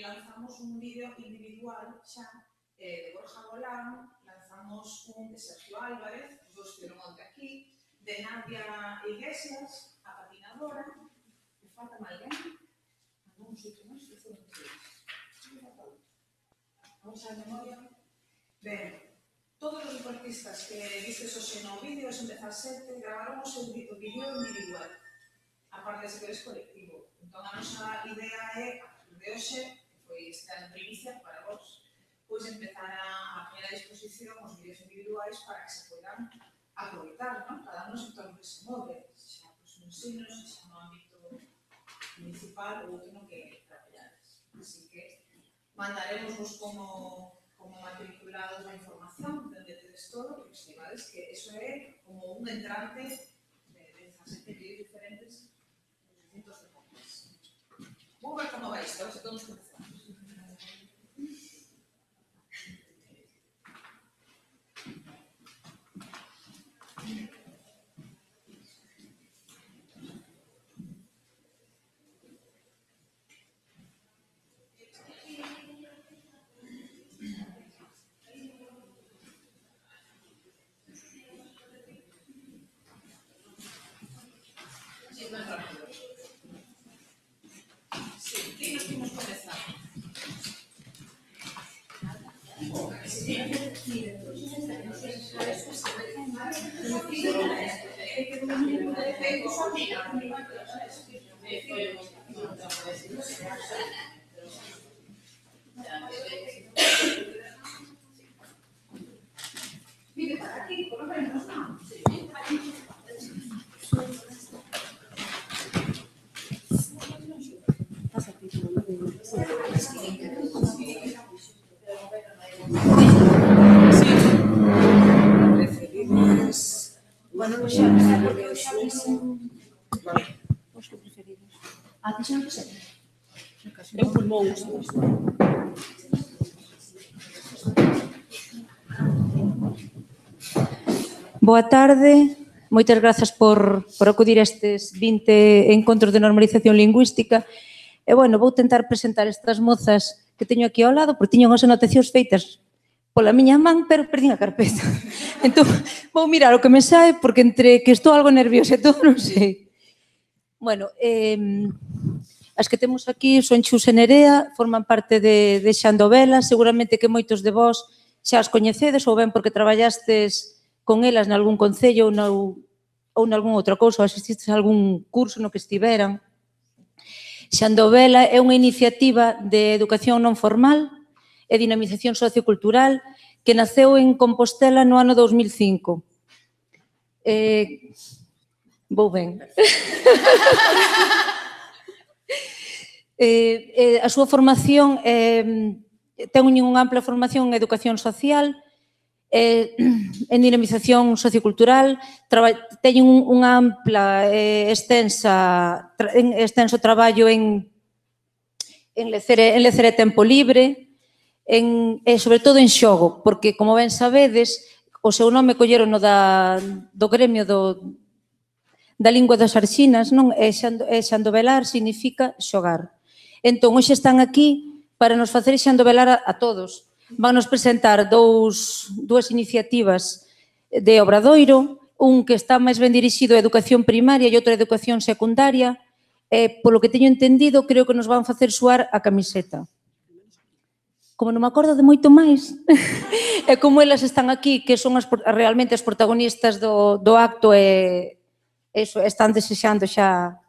lanzamos un vídeo individual xa de Borja Golán, lanzamos un de Sergio Álvarez, os dos estiveron onte aquí, de Nadia Iglesias, a patinadora, me falta alguén? Algún sitio máis que foron tres. Vamos a memoria. Ben, todos os deportistas que vistes hoxe no vídeo, os 17, gravaron o seu vídeo individual, a parte dese que eres colectivo. Entón, a nosa idea é, a partir de hoxe, que foi esta primicia para vos, pois empezar a poner a disposición os vídeos individuais para que se poidan aproveitar, non? Cada un no sector que se move, xa no ensino, xa no ámbito municipal ou outro no que traballades. Así que mandaremos como matriculados a información donde tedes todo, porque saibades que eso é como un entrante de 17 vídeos diferentes de distintos deportes. Vou ver como vai isto, a ver se todos comenzamos. Bueno, pues xa, porque os que preferidos. A ti xa non sei. É un pulmón. Boa tarde, moitas grazas por acudir a estes 20 encontros de normalización lingüística. E, bueno, vou tentar presentar estas mozas que teño aquí ao lado, porque tiñan as anotacións feitas pola miña man, pero perdín a carpeta. Entón, vou mirar o que me sae, porque entre que estou algo nerviosa e todo, non sei. Bueno, as que temos aquí son Chus e Nerea, forman parte de Xandovela, seguramente que moitos de vós xa as coñecedes, ou ben porque traballastes con elas nalgún concello ou nalgún outra cousa, ou asististes a algún curso no que estiveran. Xandovela é unha iniciativa de educación non formal e dinamización sociocultural que naceu en Compostela no ano 2005. Vou ben. A súa formación ten unha ampla formación en educación social, en dinamización sociocultural, teñen unha ampla extenso traballo en lecer e tempo libre, e sobre todo en xogo, porque, como ben sabedes, o seu nome colleron do gremio da lingua das arxinas, non? E xandovelar significa xogar. Entón, hoxe están aquí para nos facer xandovelar a todos. Van nos presentar dúas iniciativas de Obradoiro, un que está máis ben dirixido a educación primaria e outro a educación secundaria, e, polo que teño entendido, creo que nos van facer suar a camiseta. Como non me acordo de moito máis, e como elas están aquí, que son realmente as protagonistas do acto e están desexando xa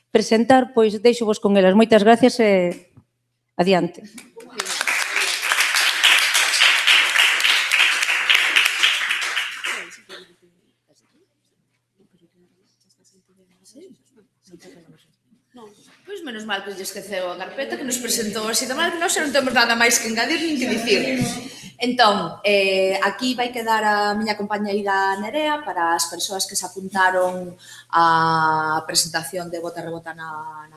presentar, pois deixo vos con elas. Moitas gracias e adiante. Pois menos mal que lle esqueceu a carpeta que nos presentou así de mal, que nós non temos nada máis que engadir nin que dicir. Entón, aquí vai quedar a miña compañeira Nerea para as persoas que se apuntaron á presentación de Bota Rebota na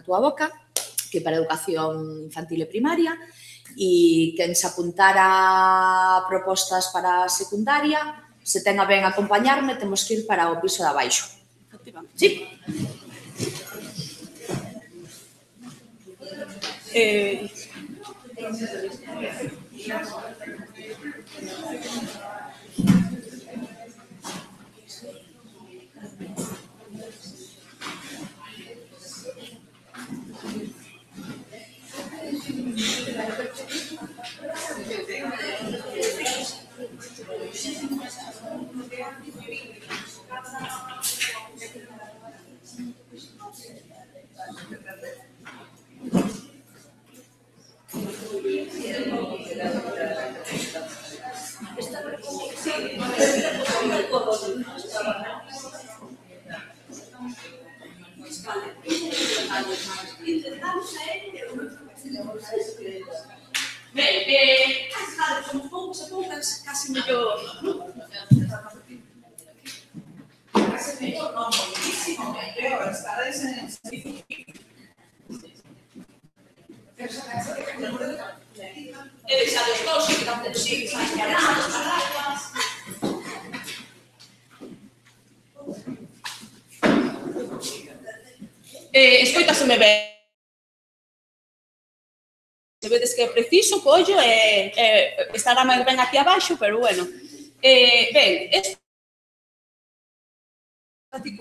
túa boca, que para educación infantil e primaria, e quen se apuntara a propostas para secundaria, se ten a ben acompañarme, temos que ir para o piso de abaixo. Sí. Ben, somos poucos e poucas, casi mellor. Case mellor, non, moitísimo mellor, estades en servicio. E deixados todos, que non te sigues, as paradas. Escoitaseme ben. Se vedes que é preciso, collo, estará máis ben aquí abaixo, pero bueno. Ben,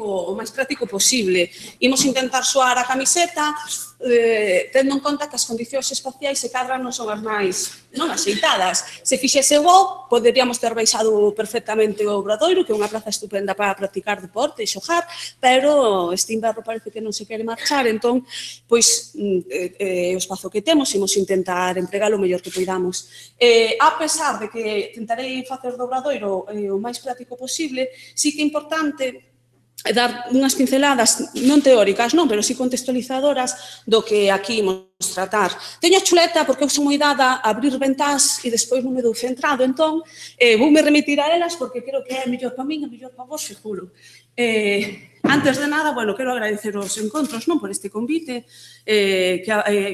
o máis práctico posible. Imos intentar soar a camiseta, tendo en conta que as condicións espaciais se cadran non son as máis non axeitadas. Se fixese bo, poderíamos ter baixado perfectamente o Obradoiro, que é unha praza estupenda para practicar deporte e xogar, pero este inverno parece que non se quere marchar, entón, pois, o espazo que temos, imos intentar empregar o mellor que poidamos. A pesar de que tentarei facer do Obradoiro o máis práctico posible, sí que é importante dar unhas pinceladas non teóricas, non, pero sí contextualizadoras do que aquí imos tratar. Teño a chuleta porque eu son moi dada a abrir ventás e despois non me dou centrado, entón voume remitir a elas porque creo que é mellor para min e mellor para vos, seguro. Antes de nada, bueno, quero agradecer os encontros, non, por este convite, que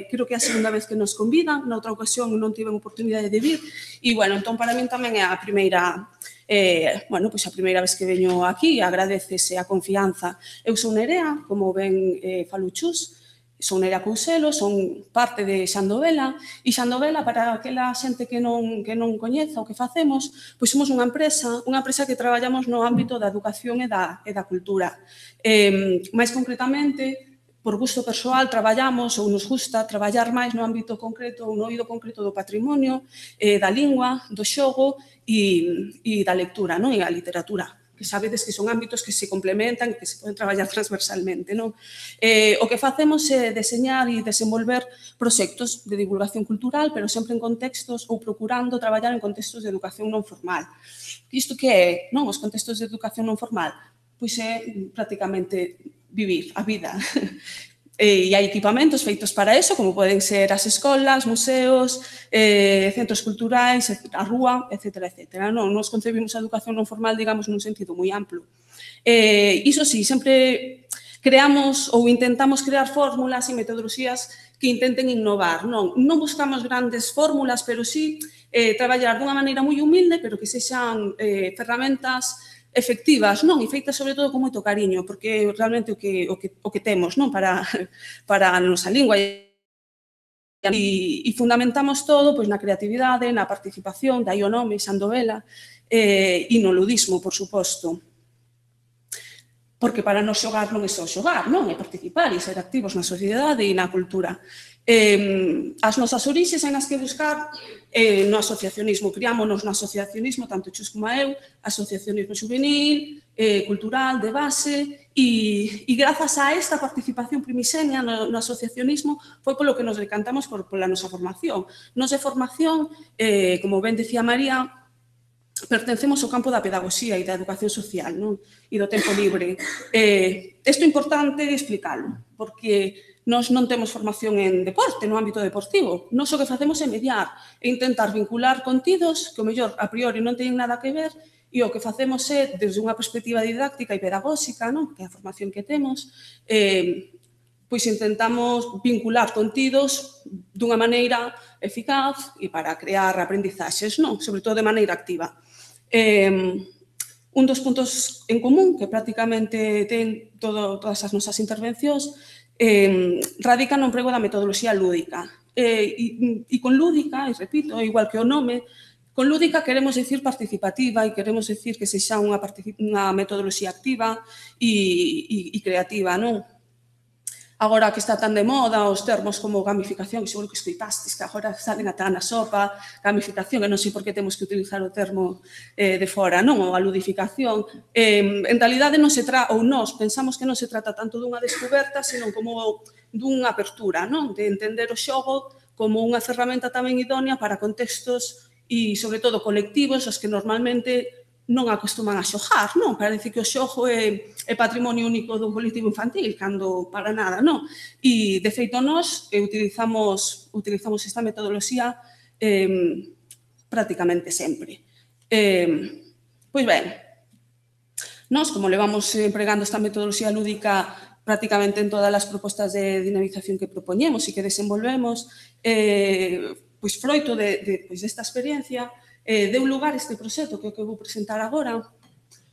creo que é a segunda vez que nos convidan, na outra ocasión non tiven oportunidade de vir, e, bueno, entón, para min tamén é a primeira a primeira vez que veño aquí, agradecese a confianza. Eu son Nerea, como ben falo Chus, son Nerea Couselo, son parte de Xandovela, e Xandovela, para aquela xente que non coñeza o que facemos, pois somos unha empresa que traballamos no ámbito da educación e da cultura. Mais concretamente, por gusto persoal, traballamos ou nos gusta traballar máis no ámbito concreto ou no eido concreto do patrimonio, da lingua, do xogo e da lectura, non? E a literatura, que sabedes que son ámbitos que se complementan e que se poden traballar transversalmente, non? O que facemos é deseñar e desenvolver proxectos de divulgación cultural, pero sempre en contextos ou procurando traballar en contextos de educación non formal. Isto que é, non? Os contextos de educación non formal? Pois é prácticamente vivir a vida. E hai equipamentos feitos para eso, como poden ser as escolas, museos, centros culturais, a rúa, etc. Nos concebimos a educación non formal, digamos, nun sentido moi amplo. Iso sí, sempre creamos ou intentamos crear fórmulas e metodoloxías que intenten innovar. Non buscamos grandes fórmulas, pero sí traballar dunha maneira moi humilde, pero que sexan ferramentas efectivas, non? E feitas, sobre todo, con moito cariño, porque realmente o que temos, non? Para a nosa lingua. E fundamentamos todo na creatividade, na participación, dai o nome, Xandovela, e no ludismo, por suposto. Porque para nos xogar non é só xogar, non? É participar e ser activos na sociedade e na cultura. As nosas orixes hai nas que buscar no asociacionismo. Criámonos no asociacionismo, tanto Chus como eu, asociacionismo juvenil, cultural, de base, e grazas a esta participación primixenia no asociacionismo foi polo que nos decantamos pola nosa formación. Nos de formación, como ben decía María, pertencemos ao campo da pedagogía e da educación social, non? E do tempo libre. Isto é importante explicalo, porque nós non temos formación en deporte, no ámbito deportivo. Nós o que facemos é mediar e intentar vincular contidos que, o mellor, a priori non teñen nada que ver, e o que facemos é, desde unha perspectiva didáctica e pedagóxica, que é a formación que temos, pois intentamos vincular contidos dunha maneira eficaz e para crear aprendizaxes, sobre todo de maneira activa. Un dos puntos en común que prácticamente ten todas as nosas intervencións radica no emprego da metodoloxía lúdica. E con lúdica, e repito, igual que o nome, con lúdica queremos decir participativa e queremos decir que sexa unha metodoloxía activa e creativa, non? Agora que está tan de moda os termos como gamificación, que seguro que escoitastes, que agora salen ata na sopa, gamificación, e non sei por que temos que utilizar o termo de fora, non? Ou a ludificación. En realidade non se trata, ou nós pensamos que non se trata tanto dunha descoberta, senón como dunha apertura, non? De entender o xogo como unha ferramenta tamén idónea para contextos e, sobre todo, colectivos os que normalmente non acostuman a xogar, non? Parece que o xogo é patrimonio único dun colectivo infantil, cando para nada, non? E, de feito, nós utilizamos esta metodoloxía prácticamente sempre. Pois ben, nós, como levamos empregando esta metodoloxía lúdica prácticamente en todas as propostas de dinamización que propoñemos e que desenvolvemos, pois froito desta experiencia, deu lugar este proxecto que é o que vou presentar agora.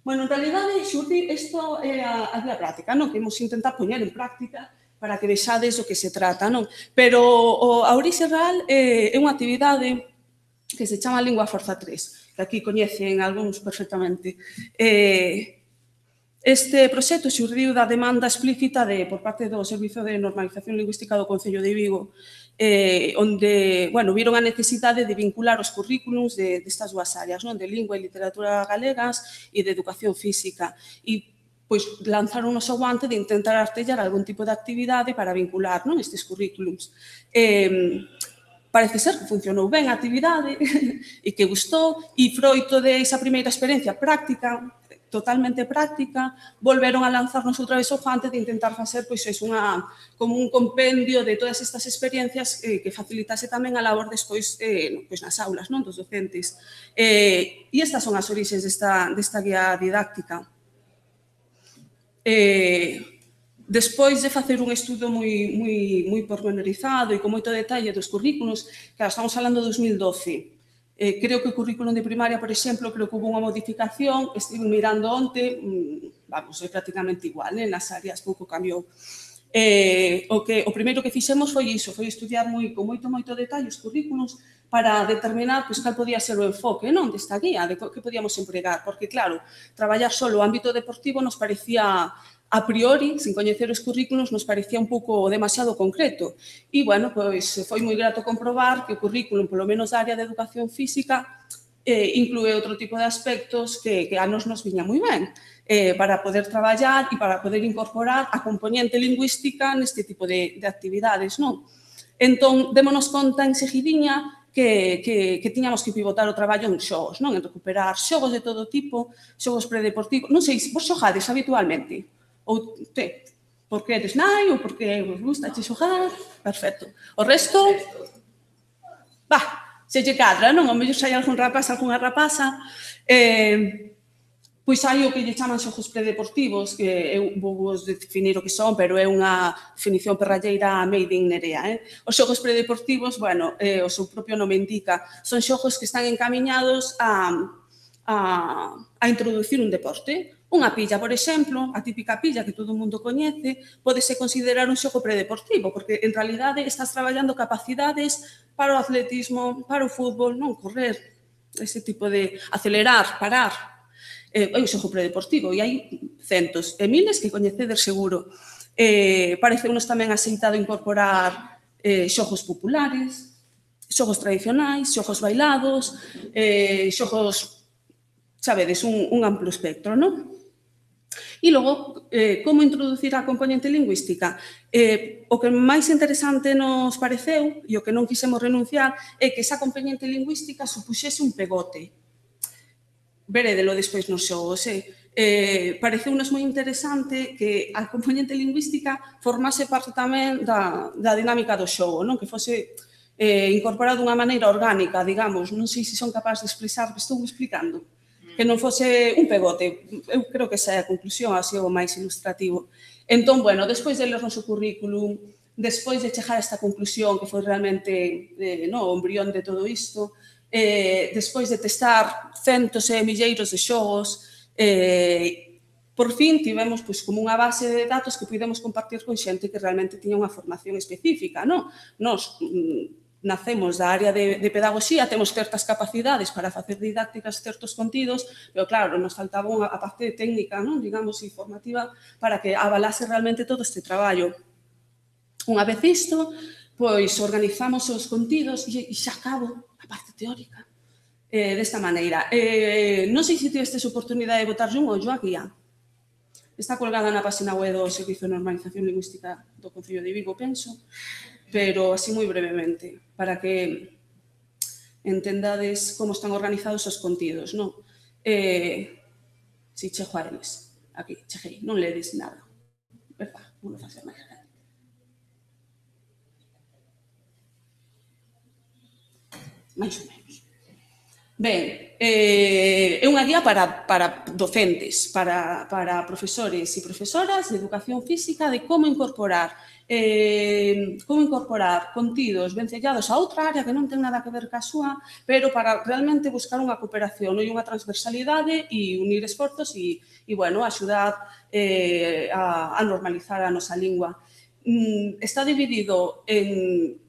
Bueno, en realidade, xurdi, isto é a guía práctica, non? Que imos intentar poñer en práctica para que vexades o que se trata, non? Pero a orixe real é unha actividade que se chama Lingua Forza 3, que aquí coñecen algúns perfectamente. Este proxecto xurdiu da demanda explícita por parte do Servizo de Normalización Lingüística do Concello de Vigo, onde, bueno, viron a necesidade de vincular os currículums destas dúas áreas, non? De lingua e literatura galegas e de educación física. E, pois, lanzaron o seu guante de intentar artellar algún tipo de actividade para vincular, non? Estes currículums. Parece ser que funcionou ben a actividade e que gustou, e froito desa primeira experiencia práctica, totalmente práctica, volveron a lanzarnos outra vez o guante de intentar facer como un compendio de todas estas experiencias que facilitase tamén a labor despois nas aulas, non, dos docentes. E estas son as orixes desta guía didáctica. Despois de facer un estudo moi pormenorizado e con moito detalle dos currículos, que estamos falando de 2012, creo que o currículum de primaria, por exemplo, creo que hubo unha modificación, estive mirando onte, vamos, é prácticamente igual, nas áreas pouco cambiou. O primeiro que fixemos foi iso, foi estudiar con moito detalle os currículums para determinar cal podía ser o enfoque desta guía, de que podíamos empregar, porque, claro, traballar só o ámbito deportivo nos parecía, a priori, sin coñecer os currículos, nos parecía un pouco demasiado concreto. E, bueno, pois foi moi grato comprobar que o currículum, polo menos da área de educación física, inclúe outro tipo de aspectos que a nos viña moi ben, para poder traballar e para poder incorporar a componente lingüística neste tipo de actividades, non? Entón, démonos conta en seguidiña que tiñamos que pivotar o traballo en xogos, non? En recuperar xogos de todo tipo, xogos predeportivos. Non sei, vos xogades habitualmente? Ou porque eres nai ou porque vos gusta xogar? Perfecto. O resto? Se lle cadra, non? O mellor se hai algún rapaz, algunha rapaza. Pois hai o que lle chaman xogos predeportivos, que eu vou vos definir o que son, pero é unha definición perralleira made in Nerea. Os xogos predeportivos, bueno, o seu propio nome indica, son xogos que están encamiñados a introducir un deporte. Unha pilla, por exemplo, a típica pilla que todo o mundo coñece, pódese considerar un xogo predeportivo, porque en realidade estás traballando capacidades para o atletismo, para o fútbol, non correr, ese tipo de acelerar, parar. É un xogo predeportivo e hai centos e miles que coñecedes seguro. Pareceunos tamén aceitado incorporar xogos populares, xogos tradicionais, xogos bailados, xogos, sabedes, un amplo espectro, non? E logo, como introducir a componente lingüística? O que máis interesante nos pareceu, e o que non quisemos renunciar, é que esa componente lingüística supuxese un pegote. Verédelo despois nos xogos. Pareceunos moi interesante que a componente lingüística formase parte tamén da dinámica do xogo, que fose incorporada dunha maneira orgánica, digamos. Non sei se son capaz de expresar, estou explicando. Que non fose un pegote. Eu creo que esa é a conclusión, así o máis ilustrativo. Entón, bueno, despois de ler o noso currículum, despois de chegar a esta conclusión, que foi realmente o embrión de todo isto, despois de testar centos e milleiros de xogos, por fin tivemos como unha base de datos que pudemos compartir con xente que realmente tiña unha formación específica, non? Nos nacemos da área de pedagogía, temos certas capacidades para facer didácticas certos contidos, pero claro, nos faltaba a parte técnica, non, digamos, informativa, para que avalase realmente todo este traballo. Unha vez isto, pois organizamos os contidos e xa acabo a parte teórica desta maneira. Non sei se tivestes oportunidade de botarlle un ollo á guía. Está colgada na página web do Servicio de Normalización Lingüística do Concello de Vigo, penso, pero así moi brevemente, para que entendades como están organizados os contidos, non? Si chego a eles, aquí, cheguei, non ledes nada, verdad? Non me facer máis grande. Mais ou menos. Ben, é unha guía para docentes, para profesores e profesoras de educación física de como incorporar contidos vencellados a outra área que non ten nada que ver ca súa, pero para realmente buscar unha cooperación e unha transversalidade e unir esforzos e bueno, axudar a normalizar a nosa lingua. Está dividido en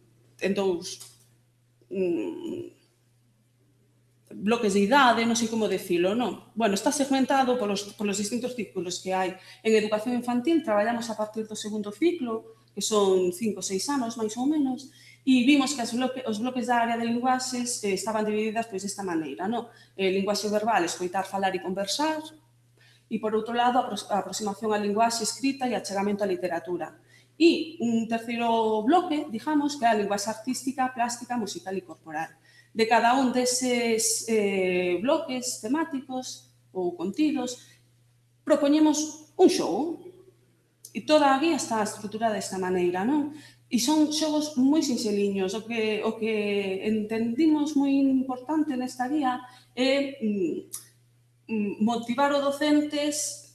dous bloques de idade, non sei como decilo, non? Bueno, está segmentado polos distintos ciclos que hai. En educación infantil traballamos a partir do segundo ciclo, que son 5 ou 6 anos, máis ou menos, e vimos que os bloques da área de linguaxes estaban divididas desta maneira, non? Linguaxe verbal, escoitar, falar e conversar, e, por outro lado, a aproximación á linguaxe escrita e achegamento á literatura. E un terceiro bloque, digamos, que é a linguaxe artística, plástica, musical e corporal. De cada un deses bloques temáticos ou contidos, propoñemos un xogo. E toda a guía está estruturada desta maneira, non? E son xogos moi sinxeliños. O que entendimos moi importante nesta guía é motivar os docentes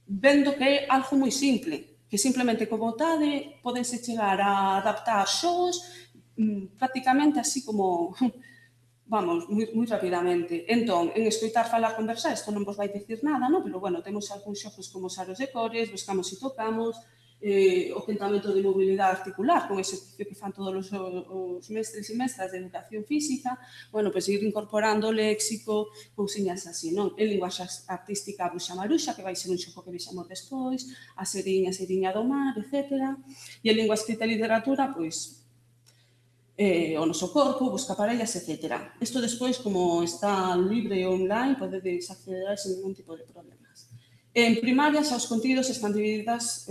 vendo que é algo moi simple, que simplemente con vontade podense chegar a adaptar xogos prácticamente así como, vamos, moi rapidamente. Entón, en escoitar, falar, conversar, isto non vos vai dicir nada, non? Pero, bueno, temos algúns xogos como os aros de cores, buscamos e tocamos, o tentamento de mobilidade articular, con exercicio que fan todos os mestres e mestras de educación física, bueno, pois ir incorporando o léxico, cousiñas así, non? En linguaxe artística, a bruxa maruxa, que vai ser un xogo que vexamos despois, a seriña do mar, etc. E en lingua escrita e literatura, pois, o noso corpo, busca parellas, etc. Isto despois, como está libre e online, podedes acceder sen ningún tipo de problemas. En primaria, xa os contidos están divididas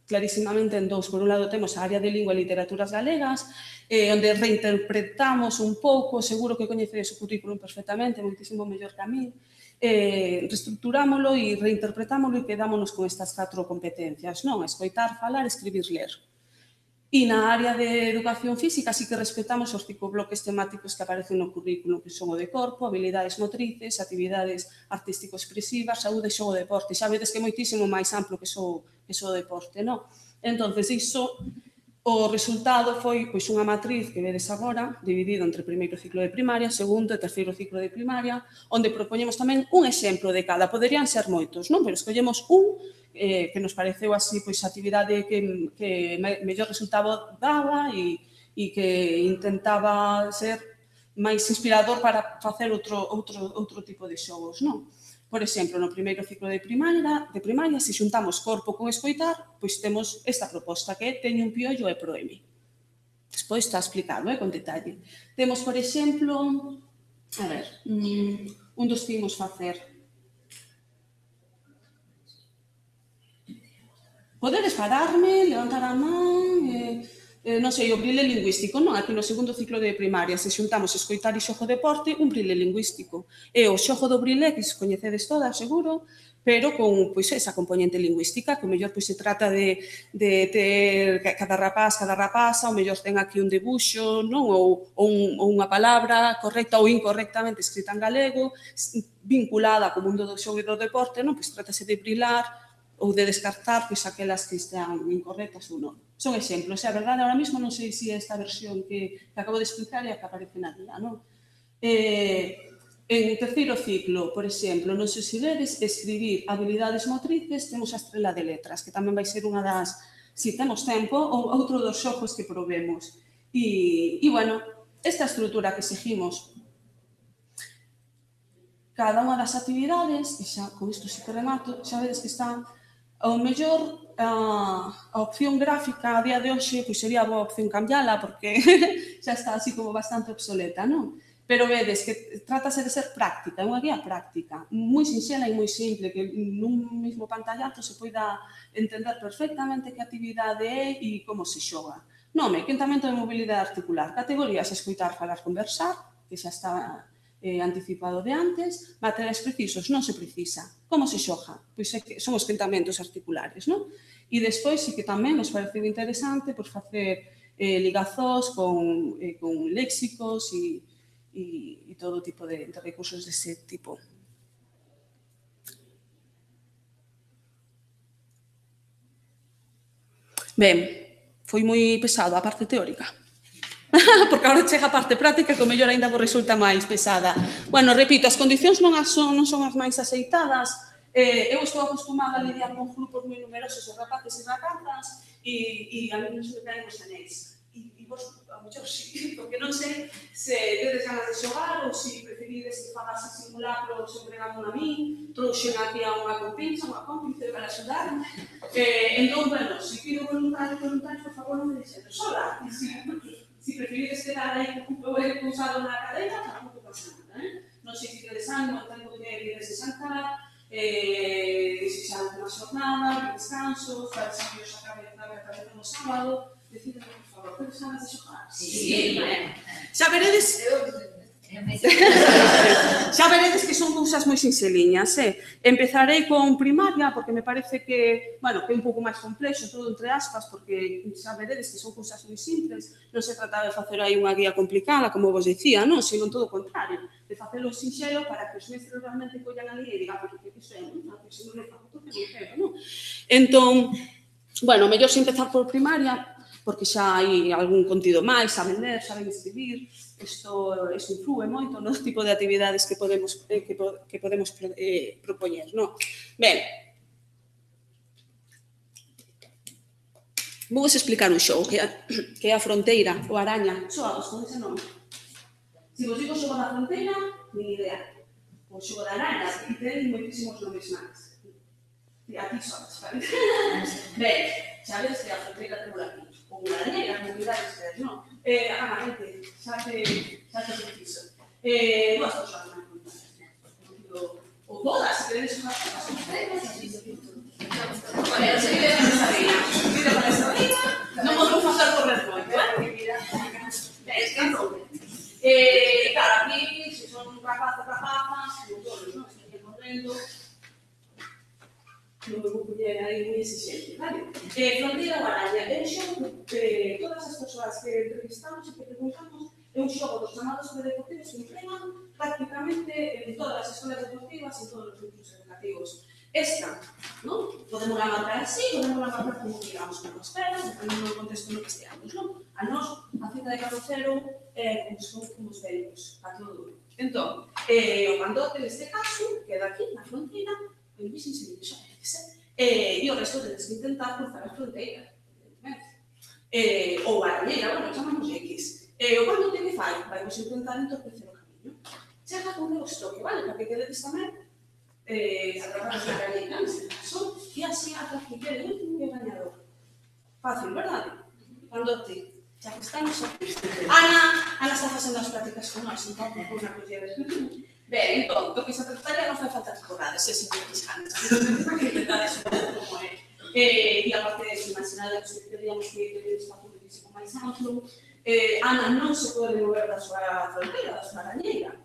clarísimamente en dous. Por un lado, temos a área de lingua e literaturas galegas, onde reinterpretamos un pouco, seguro que coñecedes o currículum perfectamente, moitísimo mellor que a mí, reestructurámolo e reinterpretámolo e quedámonos con estas 4 competencias, non? Escoitar, falar, escribir, ler. E na área de educación física sí que respetamos os 5 bloques temáticos que aparecen no currículo, que son o de corpo, habilidades motrices, actividades artístico-expresivas, saúde, xogo, deporte. Xa vedes que é moitísimo máis amplo que o deporte, non? Entón, iso, o resultado foi unha matriz que vedes agora, dividido entre o primeiro ciclo de primaria, segundo e terceiro ciclo de primaria, onde propoñemos tamén un exemplo de cada. Poderían ser moitos, non? Pero escollemos un que nos pareceu así a actividade que mellor resultado daba e que intentaba ser máis inspirador para facer outro tipo de xogos, non? Por exemplo, no primeiro ciclo de primaria, se xuntamos corpo con escoitar, pois temos esta proposta que é teño un piollo e proeme. Despois está explicado, con detalle. Temos, por exemplo, a ver, un dos que imos facer. Podedes pararme, levantar a man, non sei, o brile lingüístico, non? Aquí no segundo ciclo de primaria, se xuntamos escoitar e xogo deporte, un brile lingüístico. É o xogo do brile, que se coñecedes todas, seguro, pero con esa componente lingüística, que o mellor se trata de ter cada rapaza, o mellor ten aquí un debuxo, non? Ou unha palabra correcta ou incorrectamente escrita en galego, vinculada co mundo do xogo e do deporte, non? Pois trátase de brilar ou de descartar aquelas que están incorrectas ou non. Son exemplos. A verdade, ahora mesmo non sei se esta versión que acabo de explicar é a que aparece na guía, non? En terceiro ciclo, por exemplo, non sei se vedes, escribir habilidades motrices, temos a estrela de letras, que tamén vai ser unha das, se temos tempo, ou outro dos xogos que probemos. E, bueno, esta estrutura que seguimos, cada unha das actividades, e xa con isto sí que remato, xa vedes que está, ao mellor, a opción gráfica a día de hoxe, pois sería a boa opción cambiala, porque xa está así como bastante obsoleta, non? Pero vedes que trátase de ser práctica, é unha guía práctica, moi sinxela e moi simple, que nun mesmo pantallazo se poida entender perfectamente que actividade é e como se xoga. Nome, quentamento de mobilidade articular, categorías, escoitar, falar, conversar, que xa está anticipado de antes, materiais precisos, non se precisa. Como se xoga? Pois é que son os quentamentos articulares, non? E despois, sí que tamén nos parece interesante facer ligazós con léxicos e todo tipo de recursos dese tipo. Ben, foi moi pesado a parte teórica. Porque agora chega a parte práctica que o mellor ainda vos resulta máis pesada. Bueno, repito, as condicións non son as máis aceitadas. Eu estou acostumada a lidiar con grupos moi numerosos de rapaces e rapazas e a mí non se me caen os anéis. E vos, a mellor, sí, porque non sei se tedes ganas de xogar ou se preferides que fagase simulacros entregando a mí, trouxen aquí a unha cómplice para axudarme. Entón, bueno, se pido voluntarios, por favor, non me deixen sola. Se preferides quedar aí pousado na cadeira, tampouco pasa nada. Non sei se tedes ánimo, tengo que vides de xantar, se xa unha xornada, descansos, para que se os acabe no sábado. Decidme, por favor, tedes ganas de xogar? Sí, xa veredes... Xa veredes que son cousas moi sinxeliñas, Empezarei con primaria, porque me parece que, bueno, que é un pouco máis complexo, todo entre aspas, porque xa veredes que son cousas moi simples, non se trata de facer aí unha guía complicada, como vos dicía, non? Sino todo o contrario, de facelo sinxelo para que os mestres realmente collan a guía e digan, porque iso é moi fácil, se non é fácil, porque non quero, non? Entón, bueno, mellor se empezar por primaria, porque xa hai algún contido máis, saben ler, saben escribir, isto influe moito no tipo de actividades que podemos propoñer, non? Ben, vou vos explicar un xogo que é a fronteira, ou araña, xogados con ese nome. Se vos digo xogo da fronteira, nin idea. O xogo da araña, e ten moitísimos nomes máis. E aquí xogas, vale? Ben, xa ves que a fronteira ten aquí. Ou unha arañeira, mobilidades, non? A gente, xa te preciso. Dúas persoas máis contadas. Ou todas, se queredes xogar con as fronteiras, así se pinto. Vale, se vive nesa línea. Vive para esa línea, non podemos facer correr moito, Ben, que non. Claro, aquí, se son rapazas, non todos, non? Se estén correndo, non me vou poñer aí moi exigente, vale? Fronteira ou araña, é un xogo que todas as persoas que entrevistamos e que preguntamos é un xogo dos chamados sobredeportivos que emplean prácticamente en todas as escolas deportivas e en todos os grupos educativos. Esta, non? Podemos la marcar así, podemos la marcar como digamos, con as pernas, dependendo do contexto no que esteamos, non? A nós, a cita de carrocero, como os velos, a todo. Entón, o mandote, neste caso, queda aquí, na fronteira, en bici sin diviso, e o resto tedes que intentar cruzar a fronteira, evidentemente. Ou a arañeira, bueno, chamamos X. O cando te que fai? Vai vos intentar entorpecer o camiño. Chega con o estoque, vale? Para que quededes tamén atrapados na arañeira, neste caso, e así ata que quede o último e o gañador. Fácil, verdade? Cando te xa que estamos aquí. Ana está facendo as prácticas con nós, entón, con unha collera. Ben, entón, o que se trataría non fai falta que corrades, sempre fiscales. Que intentades un pouco como é. E aparte de imaginade que teríamos que ter un espacio muchísimo máis amplo, Ana non se pode mover da súa fronteira, da súa arañeira.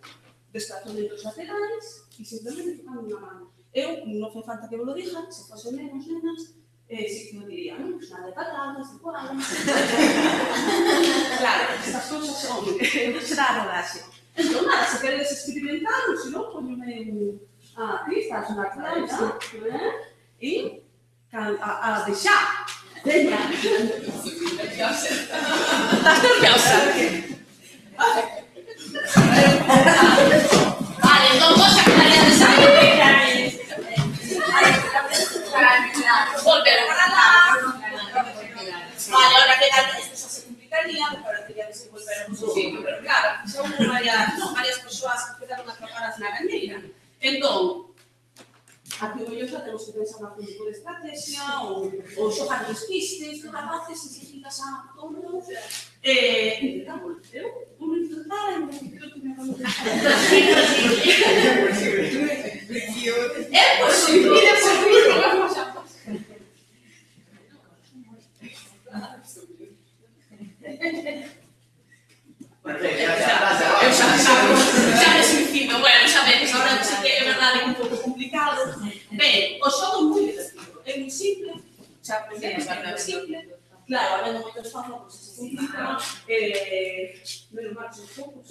Desplazamentos laterais e simplemente tocando unha mano. Eu non fai falta que vos lo diga, se fose menos nenas, sí que me diría, non? Pues nada de patadas, de cuadras. Claro, estas cousas son, será a rodaxe. Entón, nada, se queredes experimentar, se non, ponme aquí, estás unha claita, e a deixar. Veña. Estás nerviosa? Vale. volver para lá. Vale, ahora que esto xa se complicaría, pero teria que se volver ao sitio. Pero claro, xa houve varias persoas que quedaron atrapadas na gañeira. Entón, aquí o xa temos que pensar na tipo de estrategia ou xogar despistes, que rapaces, se se ficas a todo, intentamos, vou intentar, creo que me vamos a é posible, vamos a xa me suicido, bueno, xa vedes, ahora sí que é verdade que é un pouco complicado. Ben, o xogo é moi divertido, é moi simple, xa aprendemos que é moi simple. Claro, habendo moito espazo, pois se complica, menos mal que son poucos,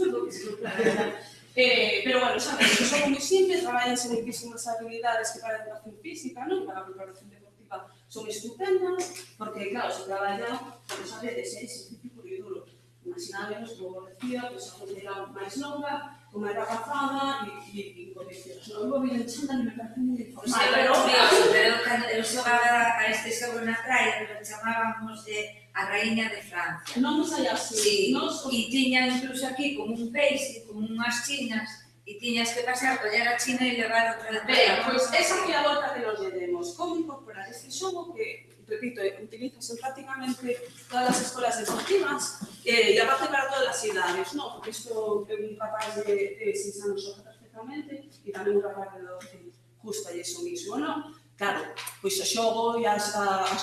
pero bueno, xa vedes, o xogo é moi simple, traballanse moitísimas habilidades que para a educación física, non? Para a preparación deportiva son estupendas, porque claro, se traballa, como sabedes, é exercicio puro e duro. Imaginademos, como decía, pois a fronteira máis longa, con máis agafada e condicións. Non vou vir en chándal e me parece moi informado. Pero cando eu xogaba a este xogo na praia, pero chamábamos de a raíña de Francia. Non nos hai así. E tiña incluso aquí como un peixe, como unhas chinas, e tiñas que pasar, coller a china e levar outra vez. Pois esa que é a volta que nos lle demos. Como incorporar este xogo que, repito, utilizase en prácticamente todas as escolas deportivas e aparte para todas as idades, non? Porque isto é un rapaz de 6 anos xoga perfectamente e tamén un rapaz de 12 justa e iso mismo, non? Claro, pois o xogo e as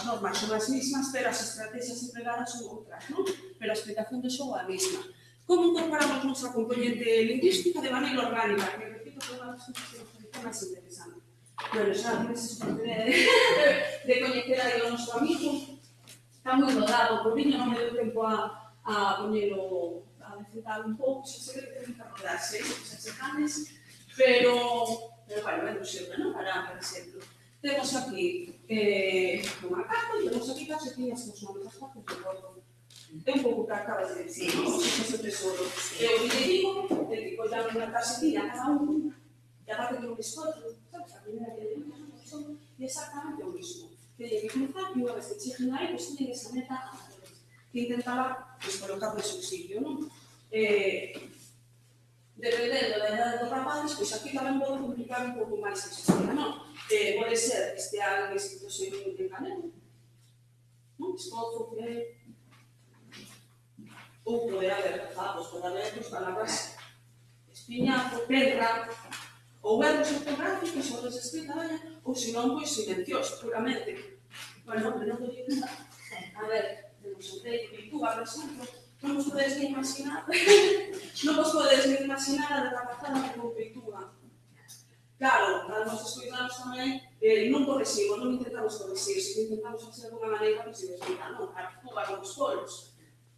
normas son as mismas, pero as estrategias empregadas son outras, non? Pero a explicación do xogo é a mesma. Como incorporamos nosa componente lingüística de maneira orgánica? Que, repito, que é unha das cousas que nos parece máis interesante. Bueno, xa tienes esa parte de coñecer aí o noso amigo. Está moi rodado, por viño non me deu tempo a poñelo, a decentar un pouco, xa sei que ten que rodarse, xa checanes, pero bueno, é posible, non? Para exemplo. Temos aquí unha carta e temos aquí casetiñas que son as partes do corpo. É un pouco que acabas de decir, non? Ese tesoro. E o que digo, é que collamos unha casetiña cada un, e aparte que un biscoito, sabes, a primeira que le digo, son exactamente o mismo. Teñen que cruzar e unha vez que cheguen aí, pois teñen esa meta a todos. Que intentaba, pois, colocar no seu sitio, non? Dependendo da idade dos rapaces, pois aquí tamén podo complicar un pouco máis a historia, non? Pode ser que estea escrito en canelo, non? Escozo, que ou pode haber razapos, pode haber palabras espiñazo, perra, ou verbos ortográficos, ou desescrita, ou senón, pois, silencios, puramente. Bueno, pero non podía nada. A ver, temos un rei de Pitúa, por exemplo, non vos podedes ni imaginar, non vos podedes ni imaginar a rapazada que con Pitúa. Claro, para nos escoitarnos tamén, non correximos, non intentamos correxir, se intentamos facer alguna maneira, pois, se desmita, non, a Pitúa con os polos.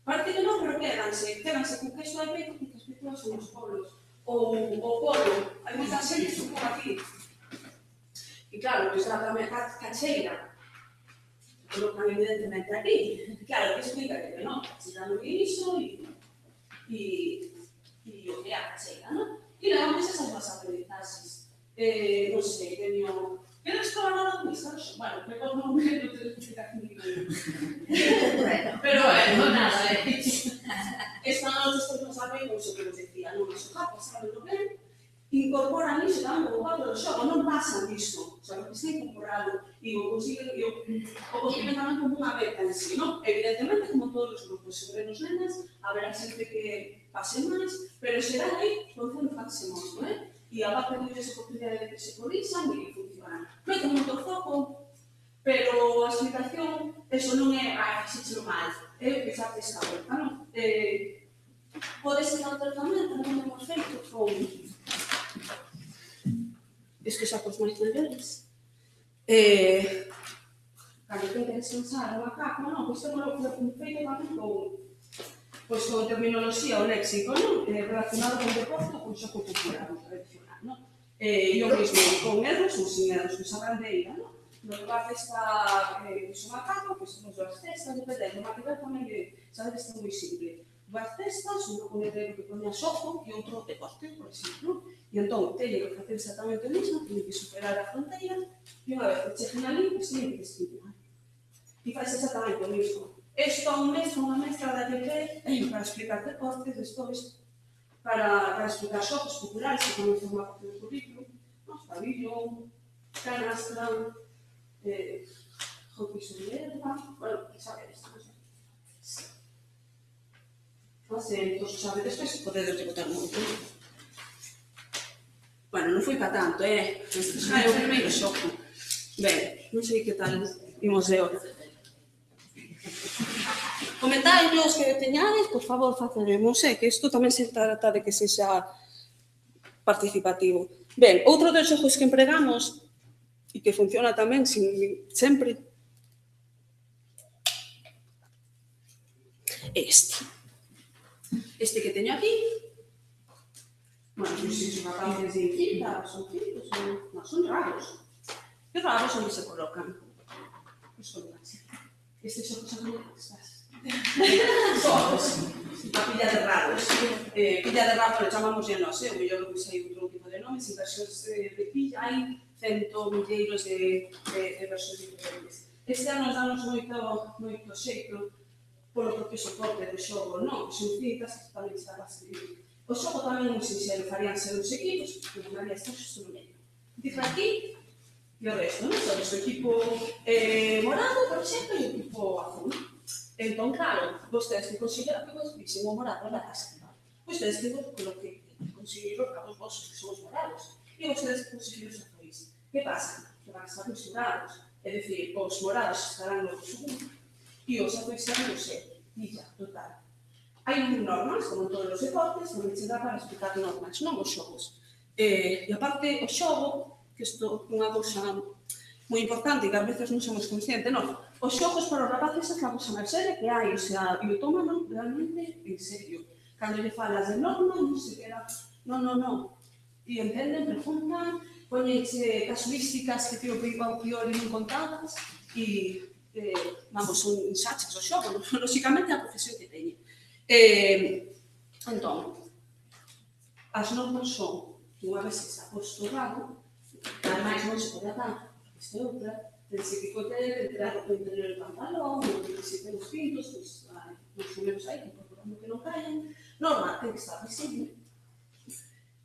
Parece que non, pero quédanse con que isto hai feito, porque as Pitúas son os polos. Ou o polo, hai moita xente que por aquí. E claro, pois a cacheira, colocan evidentemente aquí. Claro, que explica que non, cacheira non é iso e o que é a cacheira, non? E levamos esas dúas aprendizaxes. Non sei, teño... Quero escolar nada disso, bueno, pero non me lo tenho que explicar comigo. Pero bueno, nada, esta noche despois non saben o que vos decía, non as capas, saben lo ben, incorporan iso tamén como parte do xogo, non pasan disso, o sea, que está incorporado, e o consiguen tamén como unha meta en sí, non? Evidentemente, como todos os grupos, sobre nos nenas, haberá xente que pase máis, pero será aí onde facemos, non é? E a parte de esa oportunidade de que se corrixan e que funcionan. Non hai moito foco, pero a explicación, eso non é fixéchelo mal, é o que xa te está volta, non? Pode ser outra ferramenta, non hemos feito con... Es que xa cos máis maiores. Cando ten que descansar a macaco, non? Pois temos feito tamén con terminoloxía o léxico, non? Relacionado con deporte ou con xogo cultural, tradicional, non? E o mesmo con erros ou sin erros, pois a bandeira, non? No lugar desta macaco, pois temos as cestas, dependendo, o material tamén, sabedes, é moi simple. dúas cestas, unha con el que poña xogo e outro deporte, por exemplo. E entón, teñen que facer exactamente o mismo, teñen que superar a fronteira, e unha vez que cheguen ali, pois teñen que escribir. E faz exactamente o mismo. Isto a un mestre, unha mestra da DP, para explicar deportes, despois, para explicar xogos populares, que tamén forma parte do currículo, pabillón, canastra, hockey sobre herba, bueno, que sabe isto, non sei. Acentos, sabe, despois podedes botar moito. Bueno, non foi para tanto, Este xa é o primeiro xogo. Ben, non sei que tal imos de hora. Comentarios que teñades, por favor, faceremos, que isto tamén se trata de que sexa participativo. Ben, outro dos xogos que empregamos e que funciona tamén sempre é este. Este que teño aquí, bueno, non sei se son capaces de cinta, son cintos, non, son raros. Que raros onde se colocan. Este xogo xa non estás. Xogos, pilla de raros. Pilla de raros, le chamamos ya nós, o mellor que sei outro tipo de nomes, inversións de pilla, hai 100 milleiros de versións diferentes. Este ano danos moito xeito polo propio soporte do xogo, non? Son cintas que tamén está a escribir. O xogo tamén non sei se faríanse dos equipos, que non haría estar xusto no medio. Dice aquí, e o resto, non? Son o equipo morado, por exemplo, e o equipo azul. Entón, claro, vostedes que conseguiron que vos dixen o morado na casa. Vostedes que conseguiron os vosos que son os morados. E vostedes que conseguiron os azuis. Que pasa? Que van a estar misturados. É dicir, os morados estarán no segundo e os azuis estarán no seu. Dilla, total. Hai normas, como en todos os deportes, onde se dá para explicar normas, non os xogos. E aparte, o xogo, que isto é unha cousa moi importante e que ás veces non somos conscientes, non? Os xogos para os rapaces é a cousa máis seria que hai, o sea, e o toman realmente en serio. Cando lle falas de norma, non se queda, non. E entenden, preguntan, poñenche casuísticas que tío ao pior e non contadas, e, vamos, son ensachas o xogo, lóxicamente a profesión que teñen. Entón, as normas son que unha vez que se ha posto o rabo, ademais non se pode atar, esta é outra, tense que coter, entre a roupa interior e o pantalón, se ten os pintos, pois, nos comemos aí, que procuramos que non caen. Norma ten que estar visible.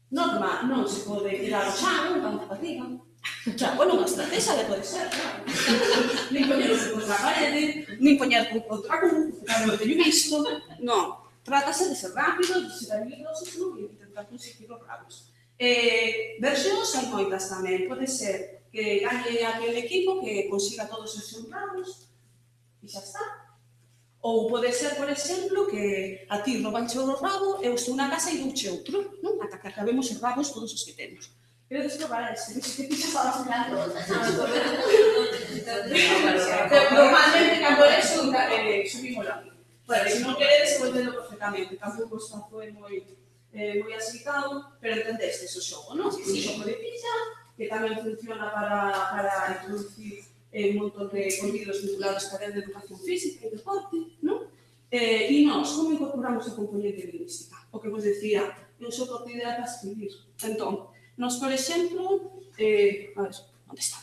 Norma non se pode tirar o chan, pan de fatiga. Claro, bueno, unha estrategia de pode ser, claro. Nin poñer os contra a parede, nin poñer contra claro, non teño visto. Non, trátase de ser rápido, de ser habilidoso, e intentar conseguir os rabos. Versións hai moitas tamén, pode ser que gañe aquele equipo que consiga todos os seus rabos e xa está. Ou pode ser, por exemplo, que a ti robanche o rabo e eu estou na casa e douche outro, non? Ata que acabemos os rabos todos os que temos. Queredes probar este? Que pixas a vacilar? Normalmente, cando eso, subimos lá. Bueno, se non queredes, volvendo perfectamente. Tampouco o espazo é moi asicado, pero entendestes o xogo, non? Un xogo de pilla, que tamén funciona para introducir un montón de contidos vinculados a área de educación física e deporte, non? E nós, como incorporamos a componente lingüística? O que vos decía, é un soporte ideal para escribir. Entón, nós, por exemplo, a ver, onde está?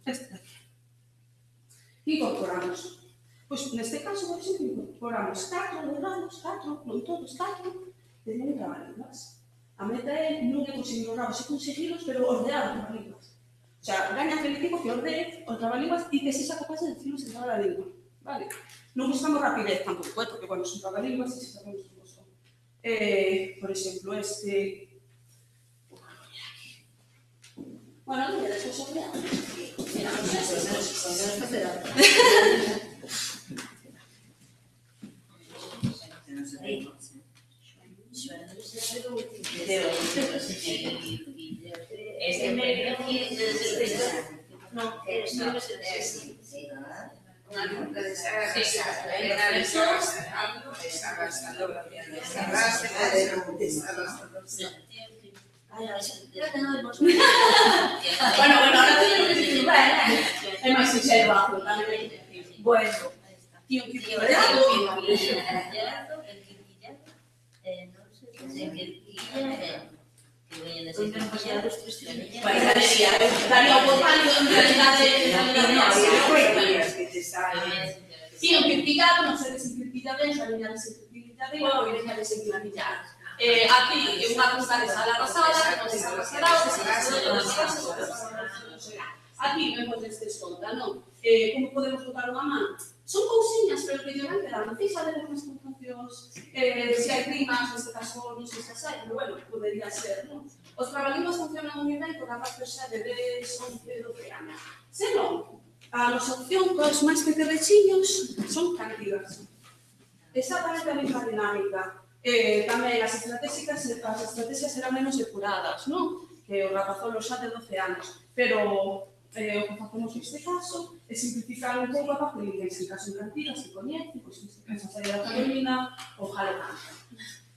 Este de aquí. Incorporamos. Pois, neste caso, por exemplo, incorporamos 4 logrados, 4, non todos, 4, de non traballingas. A meta é non é conseguir logramos, é conseguirlos, pero ordear os traballingas. O sea, gaña aquele tipo que ordee os traballingas e que sexa capaz de decirlos en toda a lingua. Vale? Non buscamos rapidez tampouco, porque, bueno, son traballingas e sabemos como son. Por exemplo, este... Bueno, non me despois sobre a... Mira, non sei Bueno, ahora teño que dicir ben, é máis sincero, tamén. Bueno, tío quinquillado, daría o botánico en realidade tío quinquillado, non sei se quinquilladén, xa viña de ser quinquilladén, ou viña de ser quinquillado. Aquí é unha punta de sala rosada, que non se sala rosada, que se rosada. Aquí vemos destes conta, non? Como podemos botar unha man? Son cousiñas, pero que lle van quedando. Fixa de as puntuacións, se hai rimas, neste caso, non sei se hai, pero bueno, podería ser, non? Os trabalingos funcionan moi ben con a parte xa de 10, 11, 12 anos. Se non, a nosa opción cos máis pequerechiños son cantigas. Exactamente a mesma dinámica. Tamén as estrategias serán menos depuradas, non? Que o rapazolo xa de 12 anos. Pero o que facemos neste caso é simplificar un pouco a parte lingüística. Son cantigas que coñece, pois neste caso a saída da Carolina ou Jale canta.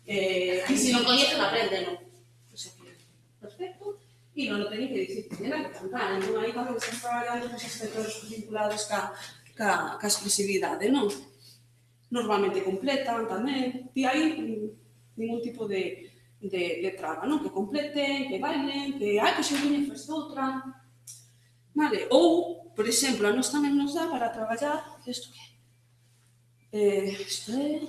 E se non coñecen, aprenden, non? Perfecto. E non o teñen que dicir que teñen que cantar. Entón, aí tamén están traballando os aspectos vinculados ca expresividade, non? Normalmente completan tamén. E hai ningún tipo de traba, non? Que completen, que bailen, que xe viñen festa outra. Vale? Ou, por exemplo, a nos tamén nos dá para traballar isto que isto é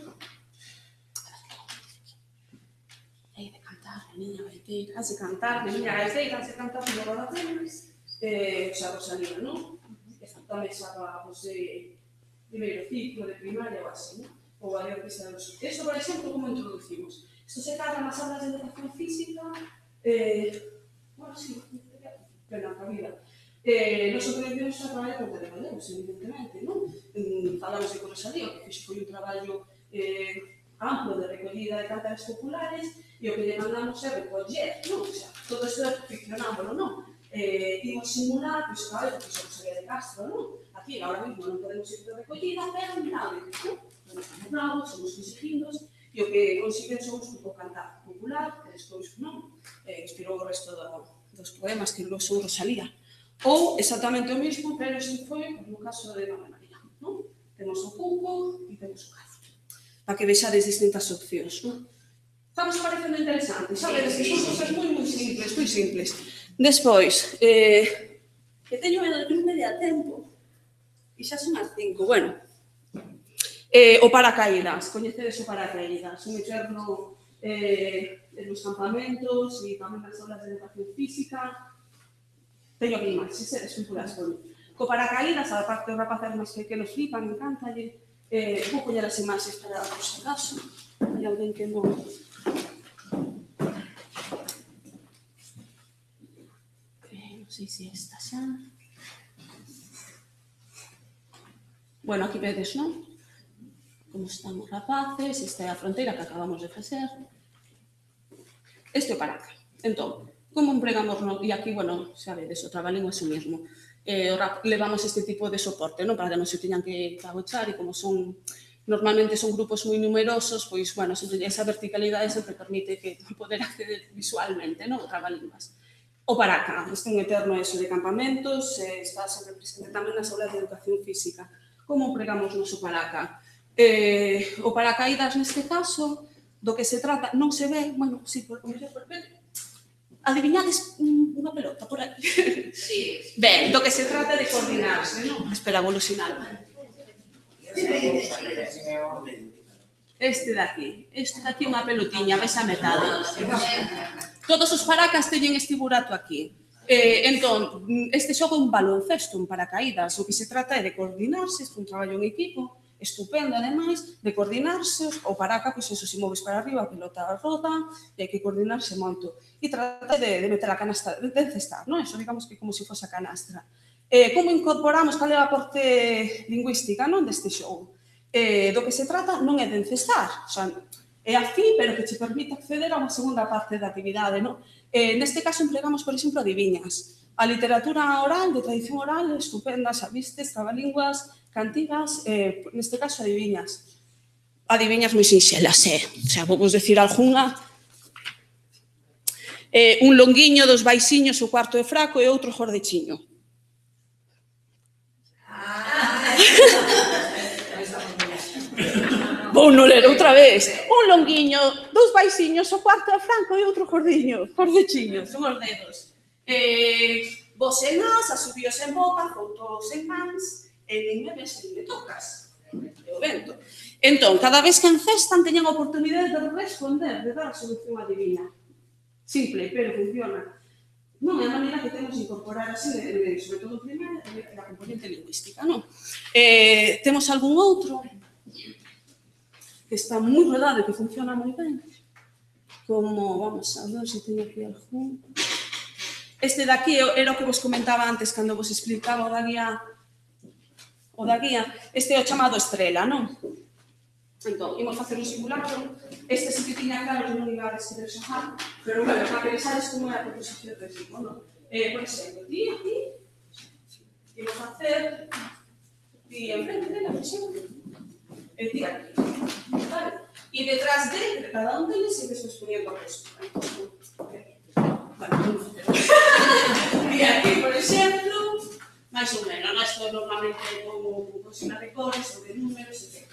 de cantar, de niña gaiteira, de cantar, de niña gaiteira, de cantar, de rodacenas, xa Rosalía, non? Esta tamén xa va, de primeiro ciclo, de primaria ou así, non? Ou a de orquesta de los... Isto, por exemplo, como introducimos? Isto se carga nas aulas de educación física, bueno, sí, plena cabida. Nos aprendemos a traballar con telemodelos, evidentemente, non? Falamos de Rosalía, que foi un traballo amplo de recollida de cantares populares e o que lle mandamos é recoller, non? O sea, todo isto é ficcionámoslo, non? Imos simular, pois, claro, que somos Rosalía de Castro, non? Aquí, ahora mesmo, non podemos ir de recollida, pero mirade, non? Somos bravos, somos conseguindos, e o que consiguen son un grupo cantar popular, que despois, non? Inspirou o resto dos poemas que logo son Rosalía. Ou exactamente o mismo, pero isto foi no caso de Ave María, non? Temos o cubo e temos o cazo. Para que vexades distintas opcións, non? Estamos parecendo interesantes, sabedes que son cosas moi simples, moi simples. Despois, que teño medo de que non me dé a tempo, e xa son as 5, bueno. O paracaídas, coñecedes o paracaídas, un inferno nos campamentos e tamén nas aulas de educación física. Teño aquí imaxes, esculturas con... Co paracaídas, a parte dos rapaces máis pequenos flipan, encantalle. Vou poñer as imaxes para o seu caso. Hai alguén que non... Non sei se esta xa... Bueno, aquí vedes, non? Como están os rapaces, esta é a fronteira que acabamos de facer. Este é o paraca. Entón, como empregamos, e aquí, bueno, xa vedes, o trabalín é o mesmo. Levamos este tipo de soporte, non? Para que non se teñan que agochar, e como son, normalmente son grupos moi numerosos, pois, bueno, esa verticalidade sempre permite que poder acceder visualmente, non? O trabalíngas. O paraca, este é un eterno eso de campamentos, está sempre presente tamén nas aulas de educación física. Como empregamos noso paraca? O paracaídas, neste caso, do que se trata, non se ve, bueno, si, por mellor, por ver, adivinades unha pelota por aquí. Sí. Ben, do que se trata de coordinarse, non? Espera, vou sinal. Este daqui é unha pelotiña, ves a metade. Todos os paracas teñen este burato aquí. Entón, este xogo é un baloncesto, un paracaídas. O que se trata é de coordinarse, é un traballo en equipo, estupendo, ademais, de coordinarse. O paraca, pois, eso, se moves para arriba, a pelota roda, e hai que coordinarse moito. E trata de meter a canastra, de encestar, non? Eso, digamos que como se fose a canastra. Como incorporamos, cal é a parte lingüística, non, deste xogo? Do que se trata non é de encestar, o sea, é a fin, pero que te permite acceder a unha segunda parte da actividade, non? Neste caso, empregamos, por exemplo, adiviñas. A literatura oral, de tradición oral, estupenda, xa vistes, trabalínguas, cantigas, neste caso, adiviñas. Adiviñas moi sinxelas, o sea, vou vos decir algunha. Un longuiño, dos baixiños, o cuarto é fraco e outro gordechiño. Un nulero, outra vez. Un longuiño, dous baixiños, o cuarto é franco e outro gordiño. Gordechiños, son os dedos. Vos en as, asubíos en boca, foutos en mans, e nin me ves e me tocas. É o vento. Entón, cada vez que encestan, teñen a oportunidade de responder, de dar a solución adivina. Simple, pero funciona. Non é a maneira que temos de incorporar así, sobre todo primeiro, a componente lingüística, non? Temos algún outro que está moi rodado e que funciona moi ben, como, vamos a ver se teño aquí algún... Este daqui era o que vos comentaba antes cando vos explicaba o da guía. Este é o chamado estrela, non? Entón, imos facer un simulacro. Este sí que tiña claro que non iba a descrever xojar, pero bueno, para que pensades como é a proposición de tipo, non? Por exemplo, ti aquí, imos facer ti enfrente dela, por exemplo, e ti aquí, vale? E detrás de cada un deles se ves exponiendo o resto. Bueno, vamos a facer. E aquí, por exemplo, máis ou menos, isto normalmente como cosina de cores ou de números, etc.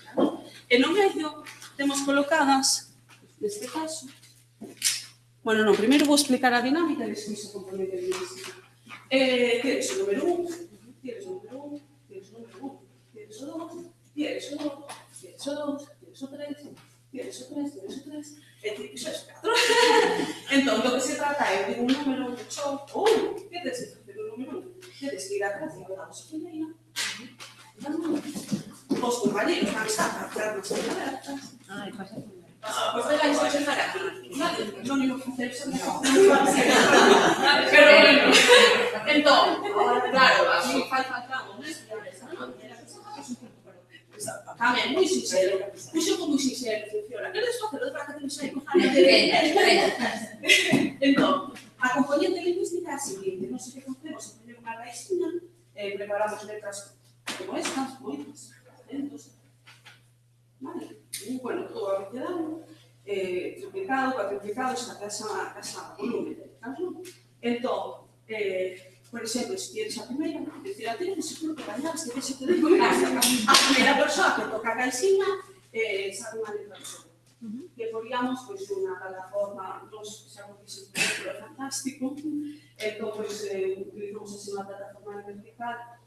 E no medio temos colocadas, neste caso, bueno, non, primeiro vou explicar a dinámica e despois a componente lingüística. Tienes o número 1, tienes o número 1, tienes o número 1, tienes o 2, tienes o 2, tienes o 2, tienes o 3, tienes o 3, tienes o 3, e ti puxes 4. Entón, do que se trata é de un número de cho, ou 1, que tens que facer o número 1? Tienes que ir atrás e agora a primeira, os compañeros van a estar para curar nas abertas. Ai, pasa por aí. Pois vegáis a chegar aquí. Non imos facer eso, pero bueno. Entón, claro, a mí fai falta un tamén, moi sincero. Puxo como moi sincero, funciona. Que les facer outra que temos aí con Entón, a componente lingüística é a seguinte. Non sei que facemos, se poñer unha raízina, preparamos letras como estas, moitas, atentos. Vale? Bueno, todo abecedado, triplicado, cuatriplicado, esta casa volumen de letras, non? Entón, por exemplo, se tienes a primeira, decir a ti, seguro que gañar, se ves que digo, a primeira persoa que toca a caixinha, sabe unha letra de sobre. Que poríamos, pois, unha plataforma, nos, xa como que se é fantástico, entón, pois, utilizamos así unha plataforma vertical,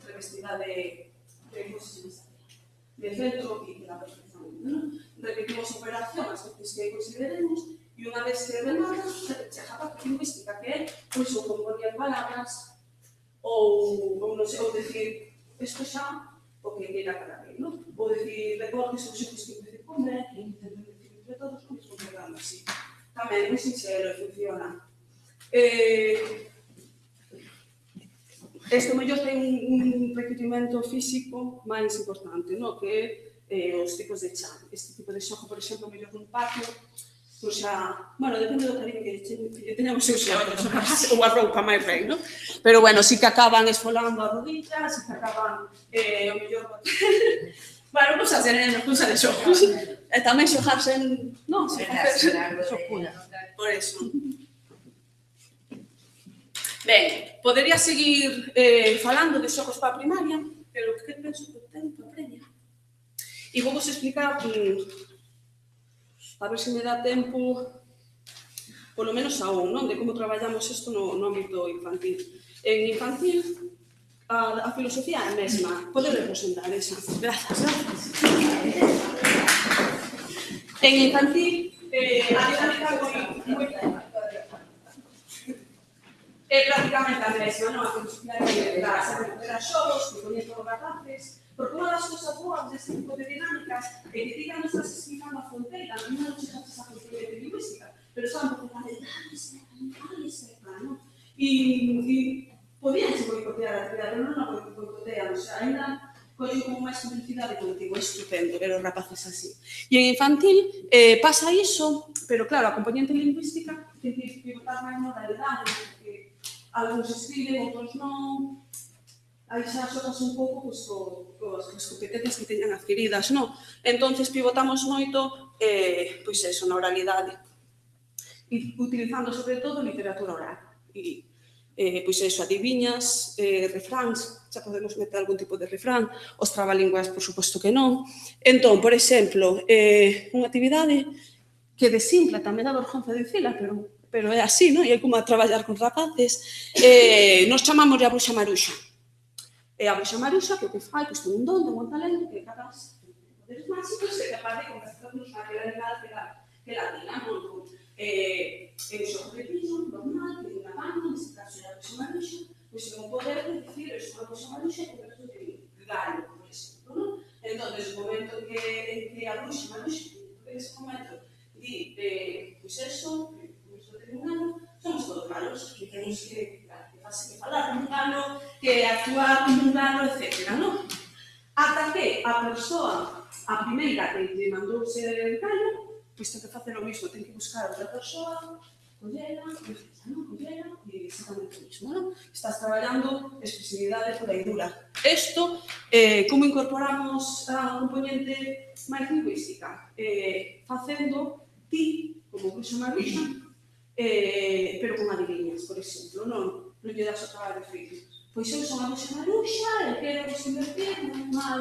revestida de centro e de la perfección. Repetimos operación as veces que consideremos e unha vez que remata, chega a parte lingüística que é pois, ou compoñer palabras ou non sei, ou decir isto xa o que queira cada vez, non? Ou decir deportes ou xogos que decir comer e intenten decir entre todos como estou pegando así. Tamén moi sincero e funciona. Este mellor ten un requirimento físico máis importante, no? Que é os tipos de chan. Este tipo de xogo, por exemplo, mellor nun patio, pois xa, bueno, depende do cariño que teñamos seus xogos, ou a roupa máis rei, non? Pero, bueno, si que acaban esfolando a rodilla, si que acaban, o mellor... Bueno, cousa de xogos. E tamén xogarse en... Non, se facer... Por eso. Ben, podería seguir falando de xogos para a primaria, pero que penso que o tempo apremia. E vou vos explicar, a ver se me dá tempo, polo menos a un, non? De como traballamos isto no ámbito infantil. En infantil, a filosofía é a mesma. Pode representar esa. Grazas. En infantil, a dinámica moi é prácticamente a mesma, non? A filosofía de las xogos, que poñen todos os rapaces, porque unha das cosas boas deste tipo de dinámicas é que ti non estás explicando a fronteira, non chegas a fronteira lingüística, pero saben porque fan non? E podíanse boicotear a actividade, pero non a boicotean, o sea, ainda collen como máis publicidade contigo, é estupendo ver os rapaces así. E en infantil pasa iso, pero claro, a componente lingüística ten que pivotar máis modalidade, porque algúns escriben, outros non. Aí xa xogas un pouco coas competencias que teñan adquiridas, non? Entonces pivotamos moito, pois eso, na oralidade. E utilizando sobre todo literatura oral. E pois eso, adiviñas, refráns, xa podemos meter algún tipo de refrán, os trabalinguas, por suposto que non. Entón, por exemplo, unha actividade que de simple tamén dá vergonza dicila, pero é así, non? E é como a traballar con rapaces. Nos chamamos a bruxa maruxa. E a bruxa maruxa, que o que fai, pois ten un don, ten un talento, que cada poderes máxicos é capaz de convertirnos naquela realidade que la tira, non? É un xogo de piso, normal, que unha mano, neste caso é a bruxa maruxa, pois é un poder de dicir, é unha bruxa maruxa e converto de gallo, por exemplo, non? Entón, desde o momento en que a bruxa maruxa, nese momento, di, pois eso, isto ten un galo, somos todos galos, que temos que falar como un galo, que actuar como un galo, etc. Non? Ata que a persoa, a primeira que lle mandou ser galo, pois ten que facer o mismo, ten que buscar outra persoa, collera, e exactamente o mismo, non? Estás traballando expresividade pura e dura. Isto, como incorporamos a componente máis lingüística? Facendo ti, como bruxa maruxa, pero con adiviñas, por exemplo, non lle das o traballo feito. Pois eu son a bruxa maruxa e quero convertir nun animal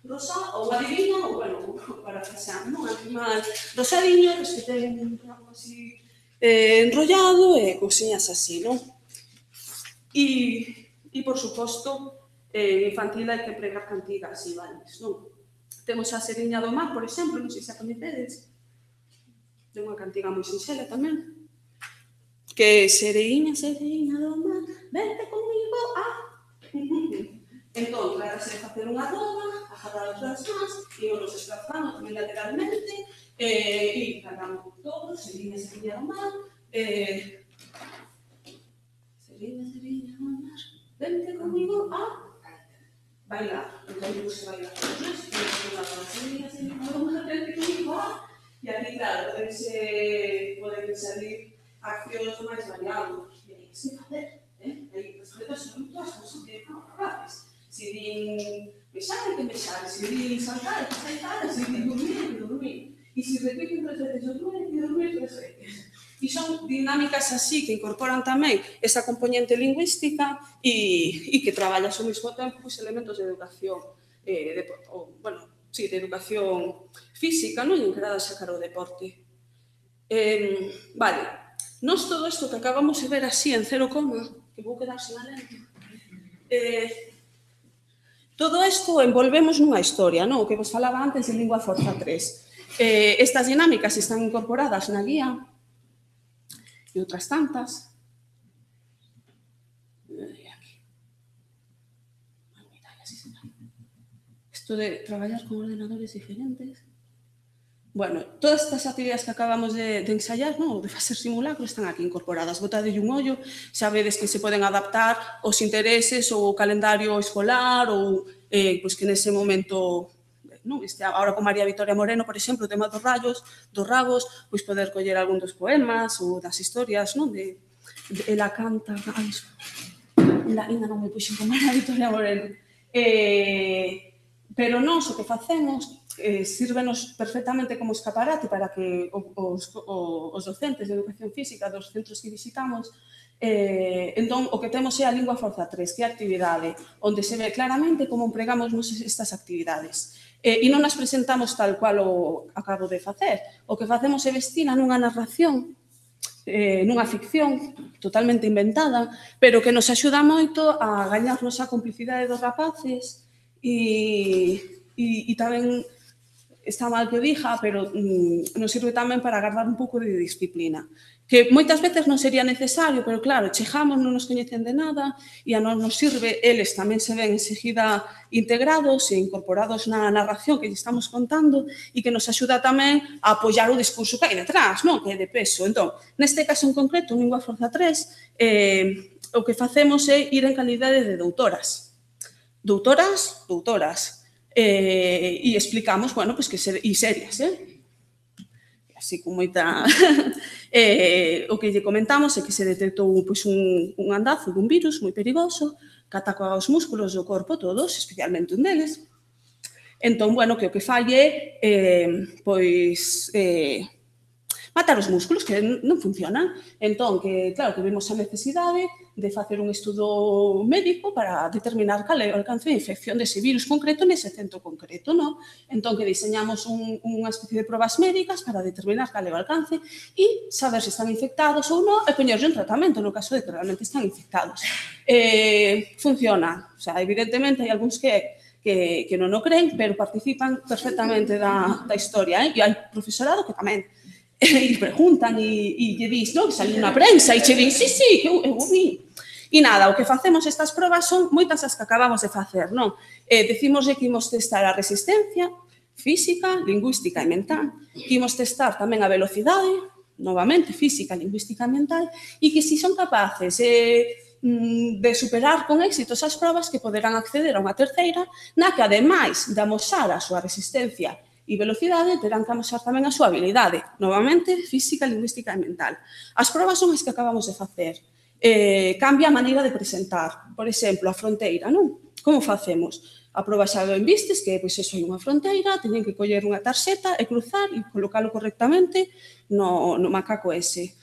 rosa, ou adivinha, ou, bueno, para pasar, non? Animal rosadiño, que ten un ramo así enrollado e cousiñas así, non? E, por suposto, infantil hai que pregar cantigas e bailes, non? Temos a Seriña do Mar, por exemplo, non sei se a coñecedes, ten unha cantiga moi sinxela tamén, que sereiña, sereiña do mar, vente comigo a... Entón, trátase de facer unha roda, agarrar as mans, e nos escrazamos tamén lateralmente, e cantamos todos, sereiña, sereiña do mar, sereiña, sereiña do mar, vente comigo a... bailar. Entón, temos que bailar todos, non? Sereiña, sereiña do mar, vente comigo a... E aquí, claro, poden salir accións máis variados. E aí, que se facer? Aí, as letras son todas cosas que non rapaces. Se din mexar, que mexar. Se din saltar, que saltar. Se din dormir, que dormir. E se repiten 3 veces dormir, que dormir 3 veces. E son dinámicas así que incorporan tamén esa componente lingüística e que traballas ao mesmo tempo os elementos de educación, de educación física, non? E encarada a sacar o deporte. Vale. Nos todo isto que acabamos de ver así en 0, que vou quedar sen a lente, todo isto envolvemos nunha historia, non? O que vos falaba antes de Lingua Forza 3. Estas dinámicas están incorporadas na guía e outras tantas. Isto de traballar con ordenadores diferentes. Bueno, todas estas actividades que acabamos de ensayar, non? De facer simulacros, están aquí incorporadas. Botadelle un ollo, sabedes que se poden adaptar os intereses ou o calendario escolar ou pois que nese momento, non? Ahora con María Victoria Moreno, por exemplo, o tema dos rabos, pois poder coller algún dos poemas ou das historias, non? Ela canta... Ainda non me puxen con María Victoria Moreno. Pero nós o que facemos sírvenos perfectamente como escaparate para que os docentes de educación física dos centros que visitamos, entón, o que temos é a Lingua Forza 3, que é a actividade onde se ve claramente como empregamos estas actividades. E non nas presentamos tal cual o acabo de facer. O que facemos é vestina nunha narración, nunha ficción totalmente inventada, pero que nos axuda moito a gañarnos a complicidade dos rapaces e tamén está mal que o diga, pero nos sirve tamén para agardar un pouco de disciplina. Que moitas veces non sería necesario, pero claro, chegamos, non nos coñecen de nada, e a non nos sirve, eles tamén se ven enseguida integrados e incorporados na narración que lle estamos contando e que nos axuda tamén a apoiar o discurso que hai detrás, non? Que é de peso. Entón, neste caso en concreto, en Lingua Forza 3, o que facemos é ir en calidade de doutoras. Doutoras. E explicamos, bueno, pois que e serias, así con moita... O que lle comentamos é que se detectou un andazo dun virus moi perigoso que ataca os músculos do corpo todos, especialmente un deles. Entón, bueno, que o que fai é, matar os músculos que non funcionan. Entón, que, claro, que vemos a necesidade de facer un estudo médico para determinar cal é o alcance de infección dese virus concreto nese centro concreto, non? Entón, que diseñamos unha especie de probas médicas para determinar cal é o alcance e saber se están infectados ou non e poñerlle un tratamento no caso de que realmente están infectados. Funciona. O sea, evidentemente, hai algúns que non o creen, pero participan perfectamente da historia. E hai profesorado que tamén e preguntan e lle dis, non, saliu na prensa e che din, sí, que eu vi. E nada, o que facemos estas probas son moitas as que acabamos de facer, non? Decimoslle que imos testar a resistencia física, lingüística e mental, que imos testar tamén a velocidade, novamente, física, lingüística e mental, e que se son capaces de superar con éxito esas probas que poderán acceder a unha terceira, na que, ademais de amosar a súa resistencia e velocidade, terán que amosar tamén a súa habilidade, novamente, física, lingüística e mental. As probas son as que acabamos de facer. Cambia a maneira de presentar. Por exemplo, a fronteira, non? Como facemos? A proba xa ben vistes que, pois, eso é unha fronteira, teñen que coller unha tarxeta e cruzar e colocalo correctamente no macaco ese.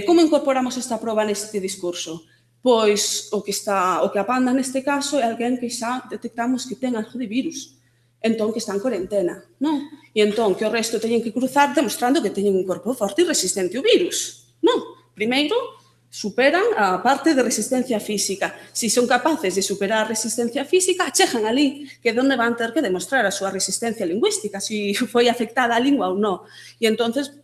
Como incorporamos esta proba neste discurso? Pois o que apanda neste caso é alguén que xa detectamos que ten algo de virus. Entón, que está en cuarentena, non? E entón, que o resto teñen que cruzar demostrando que teñen un corpo forte e resistente ao virus, non? Primeiro, superan a parte de resistencia física. Se son capaces de superar a resistencia física, chegan ali, que é onde van ter que demostrar a súa resistencia lingüística, se foi afectada a lingua ou non. E entonces,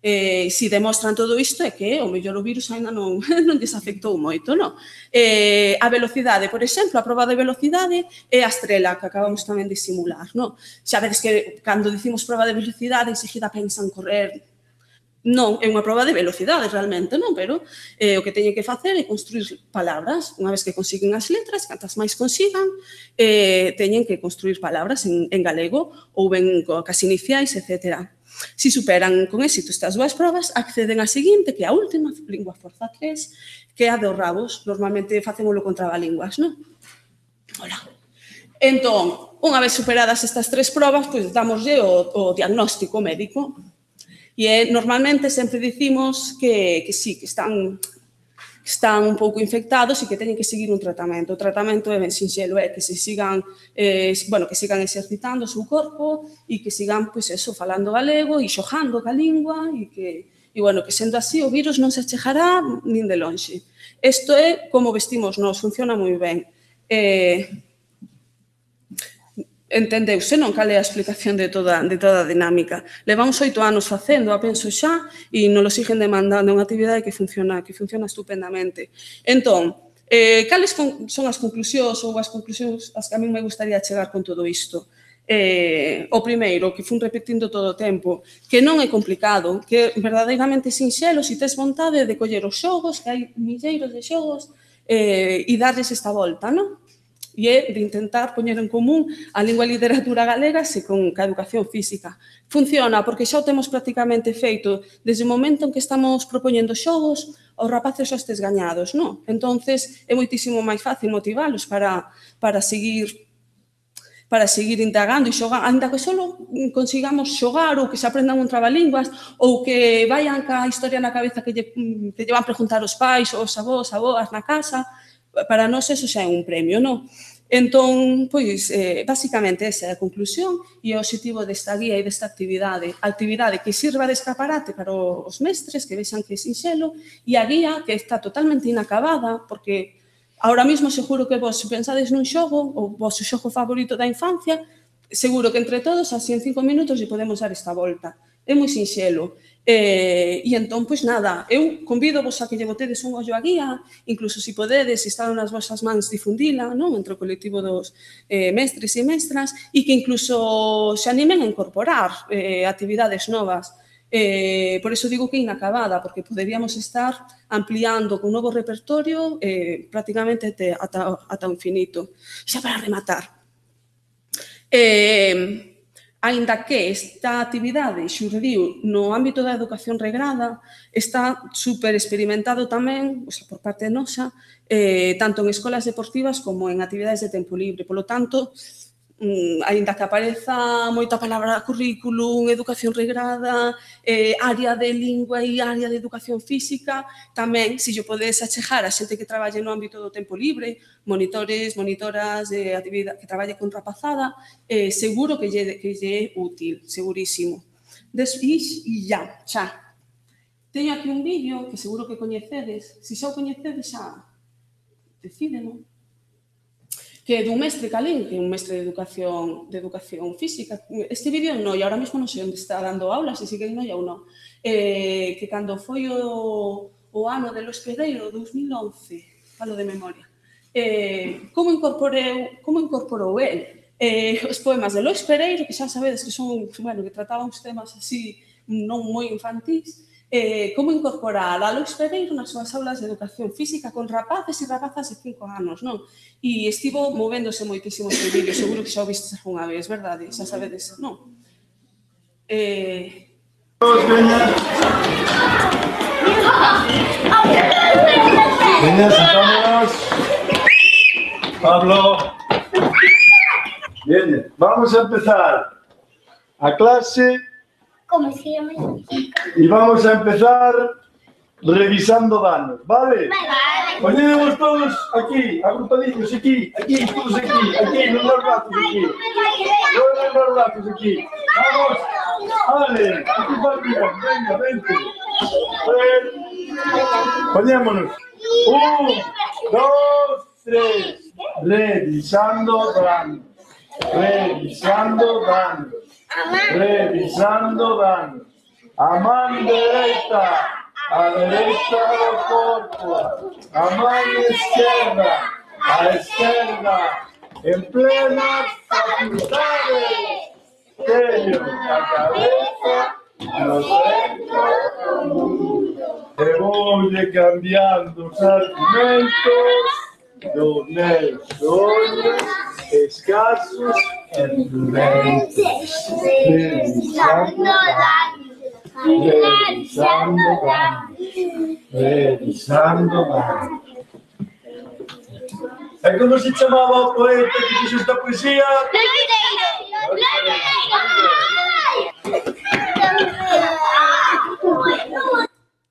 se demostran todo isto é que o mellor o virus ainda non lles afectou moito, non? A velocidade, por exemplo, a proba de velocidade é a estrela que acabamos tamén de simular, non? Xa vedes que cando dicimos proba de velocidade enseguida pensan correr. Non, é unha proba de velocidade realmente, non? Pero o que teñen que facer é construir palabras. Unha vez que consiguen as letras, cantas máis consigan, teñen que construir palabras en galego ou ben coas iniciais, etcétera. Se superan con éxito estas dúas probas, acceden á seguinte, que é a última, lingua forza 3, que é a dos rabos. Normalmente facémolo con trabalínguas, non? Hola. Entón, unha vez superadas estas tres probas, pois damoslle o diagnóstico médico. E normalmente sempre dicimos que sí, que están un pouco infectados e que teñen que seguir un tratamento. O tratamento é ben sinxelo, é que se sigan, que sigan exercitando o seu corpo e que sigan, pois eso, falando galego e xogando ca lingua e que sendo así o virus non se achegará nin de lonxe. Isto é como vestimos nós, funciona moi ben. Entendeuse, non? Cal é a explicación de toda a dinámica. Levamos 8 anos facendo, penso xa, e non lo siguen demandando, unha actividade que funciona estupendamente. Entón, cales son as conclusións ou as conclusións as que a mí me gustaría chegar con todo isto? O primeiro, que fun repetindo todo o tempo, que non é complicado, que é verdadeiramente sinxelo se tes vontade de coller os xogos, que hai milleiros de xogos, e darles esta volta, non? E é de intentar poñer en común a lingua e literatura galega ca educación física. Funciona porque xa o temos prácticamente feito desde o momento en que estamos propoñendo xogos, os rapaces xa estes gañados, non? Entonces, é moitísimo máis fácil motivalos para seguir indagando e xogar, ainda que só consigamos xogar ou que se aprendan un trabalínguas ou que vayan ca historia na cabeza que lle van preguntar os pais, os avós, aboas na casa. Para nós eso xa é un premio, non? Entón, pois, basicamente esa é a conclusión e o objetivo desta guía e desta actividade. A actividade que sirva de escaparate para os mestres, que vexan que é sinxelo, e a guía que está totalmente inacabada, porque ahora mesmo seguro que vos pensades nun xogo, o vosso xogo favorito da infancia, seguro que entre todos, así en 5 minutos, lle podemos dar esta volta. É moi sinxelo. E entón, pois nada, eu convido vos a que lle botedes un ollo á guía, incluso se podedes, se está nas vosas mans difundila, non? Entre o colectivo dos mestres e mestras, e que incluso se animen a incorporar actividades novas. Por iso digo que é inacabada, porque poderíamos estar ampliando con novo repertorio prácticamente ata o infinito. Xa para rematar. Aínda que esta actividade xurdiu no ámbito da educación regrada, está super experimentado tamén, por parte nosa, tanto en escolas deportivas como en actividades de tempo libre. Polo tanto, aínda que apareza moita palabra currículum, educación regrada, área de lingua e área de educación física, tamén, se yo podes achegar a xente que traballe no ámbito do tempo libre, monitores, monitoras de actividade que traballe con rapazada, seguro que lle é útil, segurísimo. Despois, xa. Teño aquí un vídeo que seguro que coñecedes, se xa o coñecedes xa, decídeno, que é dun mestre Calín, que é un mestre de educación física. Este vídeo non, e ahora mesmo non sei onde está dando aulas, se sigue non ou non, que cando foi o ano del hospedeiro, 2011, falo de memoria, como incorporou el os poemas de Lois Pereiro, que xa sabedes que son, bueno, que trataban uns temas así non moi infantís, como incorporar a Lois Pereiro nas súas aulas de educación física con rapaces e rapazas de 5 anos, non? E estivo movéndose moitísimo ese vídeo, seguro que xa o vistes algunha vez, verdade? Xa sabedes, non? Veña, sentámonos. Pablo. Bien, vamos a empezar a clase. ¿Cómo se llama? Y vamos a empezar revisando danos, ¿vale? Vale. Ponemos todos aquí, agrupaditos, aquí, todos aquí, los dos brazos aquí. Los dos brazos aquí. Vamos, vale, aquí para arriba, venga, vente. Ponémonos. 1, 2, 3. Revisando danos. Revisando danos. Revisando danos. A man derecha, a derecha do corpo. A man esquerda, a esquerda. En plenas facultades. Teño a cabeza no centro do mundo. E voulle cambiando os argumentos dos meus ollos escasos e prudentes. Revisando danos. Revisando danos. Revisando danos. E como se chamaba o poeta que fixo esta poesía?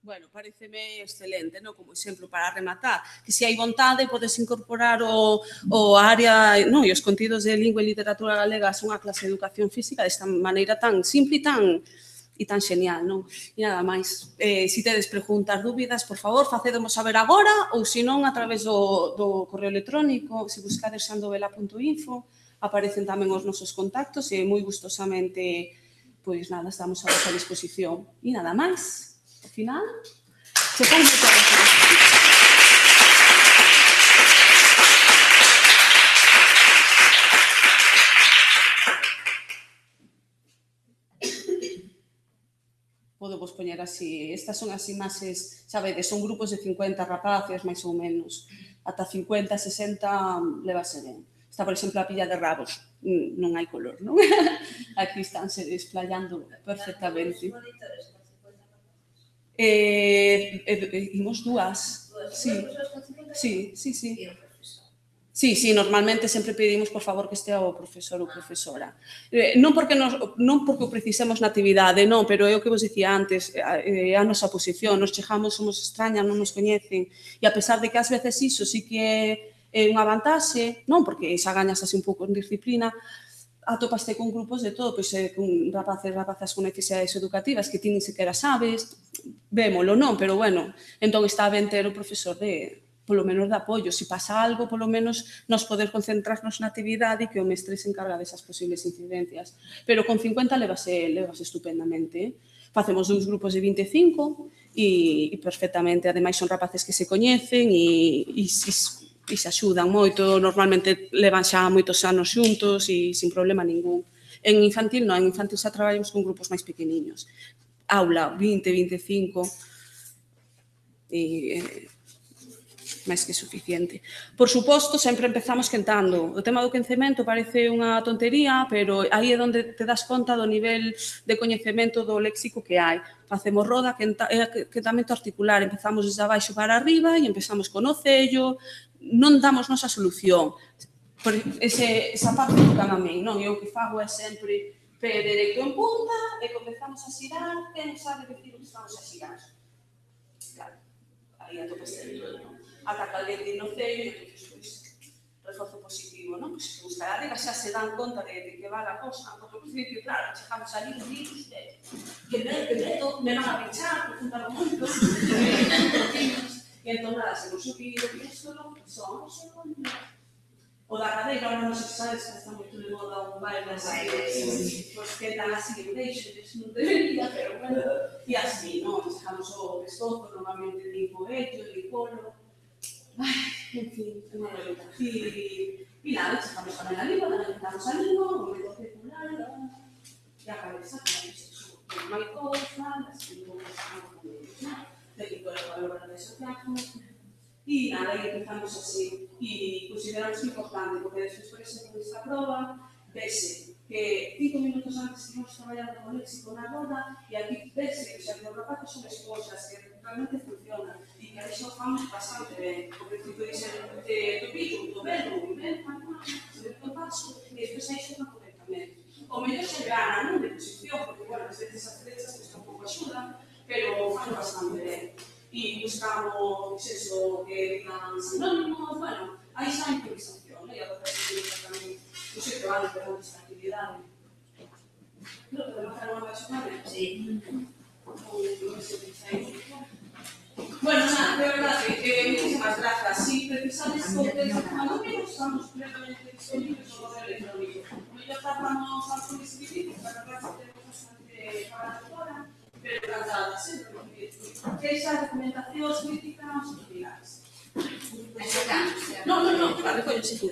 Bueno, pareceme excelente, non? Como exemplo para rematar, que se hai vontade podes incorporar o área, non, e os contidos de lingua e literatura galega a unha clase de educación física desta maneira tan simple e tan xenial, non? E nada máis, se tedes preguntas, dúbidas, por favor, facedemos saber agora ou se non a través do correo electrónico, se buscades sandovela.info, aparecen tamén os nosos contactos e moi gustosamente, pois nada, estamos a vosa disposición. E nada máis. Ao final, se pon moito podo vos poñer así, estas son as imaxes, sabedes, son grupos de 50 rapaces, máis ou menos, ata 50, 60 levase ben. Está, por exemplo, a pilla de rabos, non hai color, non? Aquí estánse desplayando perfectamente. Imos dúas. Sí. Sí, normalmente sempre pedimos, por favor, que estea o profesor ou profesora. Non porque o precisemos na actividade, non, pero é o que vos dicía antes, é a nosa posición, nos chegamos, somos extrañas, non nos coñecen, e a pesar de que ás veces iso sí que é unha vantaxe, non, porque xa gañas así un pouco en disciplina, atopaste con grupos de todo, pois con rapaces, rapazas con necesidades educativas que ti nin sequera sabes, vémolo, non? Pero, bueno, entón está ben ter o profesor polo menos de apoio. Se pasa algo, polo menos nos poder concentrarnos na actividade e que o mestre se encarga desas posibles incidencias. Pero con 50 levase estupendamente. Facemos 2 grupos de 25 e perfectamente, ademais son rapaces que se coñecen e se axudan moito, normalmente levan xa moitos anos xuntos e sin problema ningún. En infantil non, en infantil xa traballamos con grupos máis pequeniños. Aula, 20, 25, e máis que suficiente. Por suposto, sempre empezamos quentando. O tema do quencemento parece unha tontería, pero aí é onde te das conta do nivel de coñecemento do léxico que hai. Facemos roda, quentamento articular, empezamos desde abaixo para arriba e empezamos con o cello, non damos nosa solución. Por esa parte toca a min, non? Eu o que fago é sempre pé dereito en punta e comezamos a xirar, quen sabe decir o que estamos a xirar. Claro, aí atopas dentro, non? Ata caliente no cello, e entón, reforzo positivo, non? Pois que os cadáveres xa se dan conta de que va a cosa, porque ao principio, claro, chegamos ali e dices, que medo, me van a pinchar, porque juntaron moito, e entón nada, se nos subido, e isto non son, o da cadeira, ahora non sei se sabes que está moito de moda un baile así, pois que dan así en deixo, non debería, pero bueno, e así, non? Chegamos o pescozo, normalmente limpo ello, limpolo, en fin, é unha roleta. E nada, chegamos tamén a língua, analizamos a língua, o momento circular, e a cabeza, non hai cousas, así, non hai técnico de valor de asociación, e nada, e empezamos así. E consideramos importante, porque despois, por exemplo, nesta prova, vese que 5 minutos antes estivemos traballando con léxico na roda, e aquí vese que xa que os rapatos son esposas, que realmente funciona, e que iso famos bastante ben. O principio de ser tobillo, tobelo, o paso, e despois hai xo correctamente. O mellor se gana, non de posición, porque, bueno, as veces as flechas que un pouco axudan, pero fan bastante ben. E buscamos eso, que digan sinónimos, bueno, hai xa improvisación, e agora tamén o sei que vale para esta actividade. Creo que me bajaron a baixo, ¿vale? Sí. Bueno, nada, de verdade, muchísimas grazas. Si precisades sobre algo que estamos completamente disponibles no correo electrónico. Mellor tardamos algo de escribir, para que tenemos bastante para agora, pero encantada, sempre. Queixas, documentacións, críticas, similares. Eso está. No, claro, coño, sí.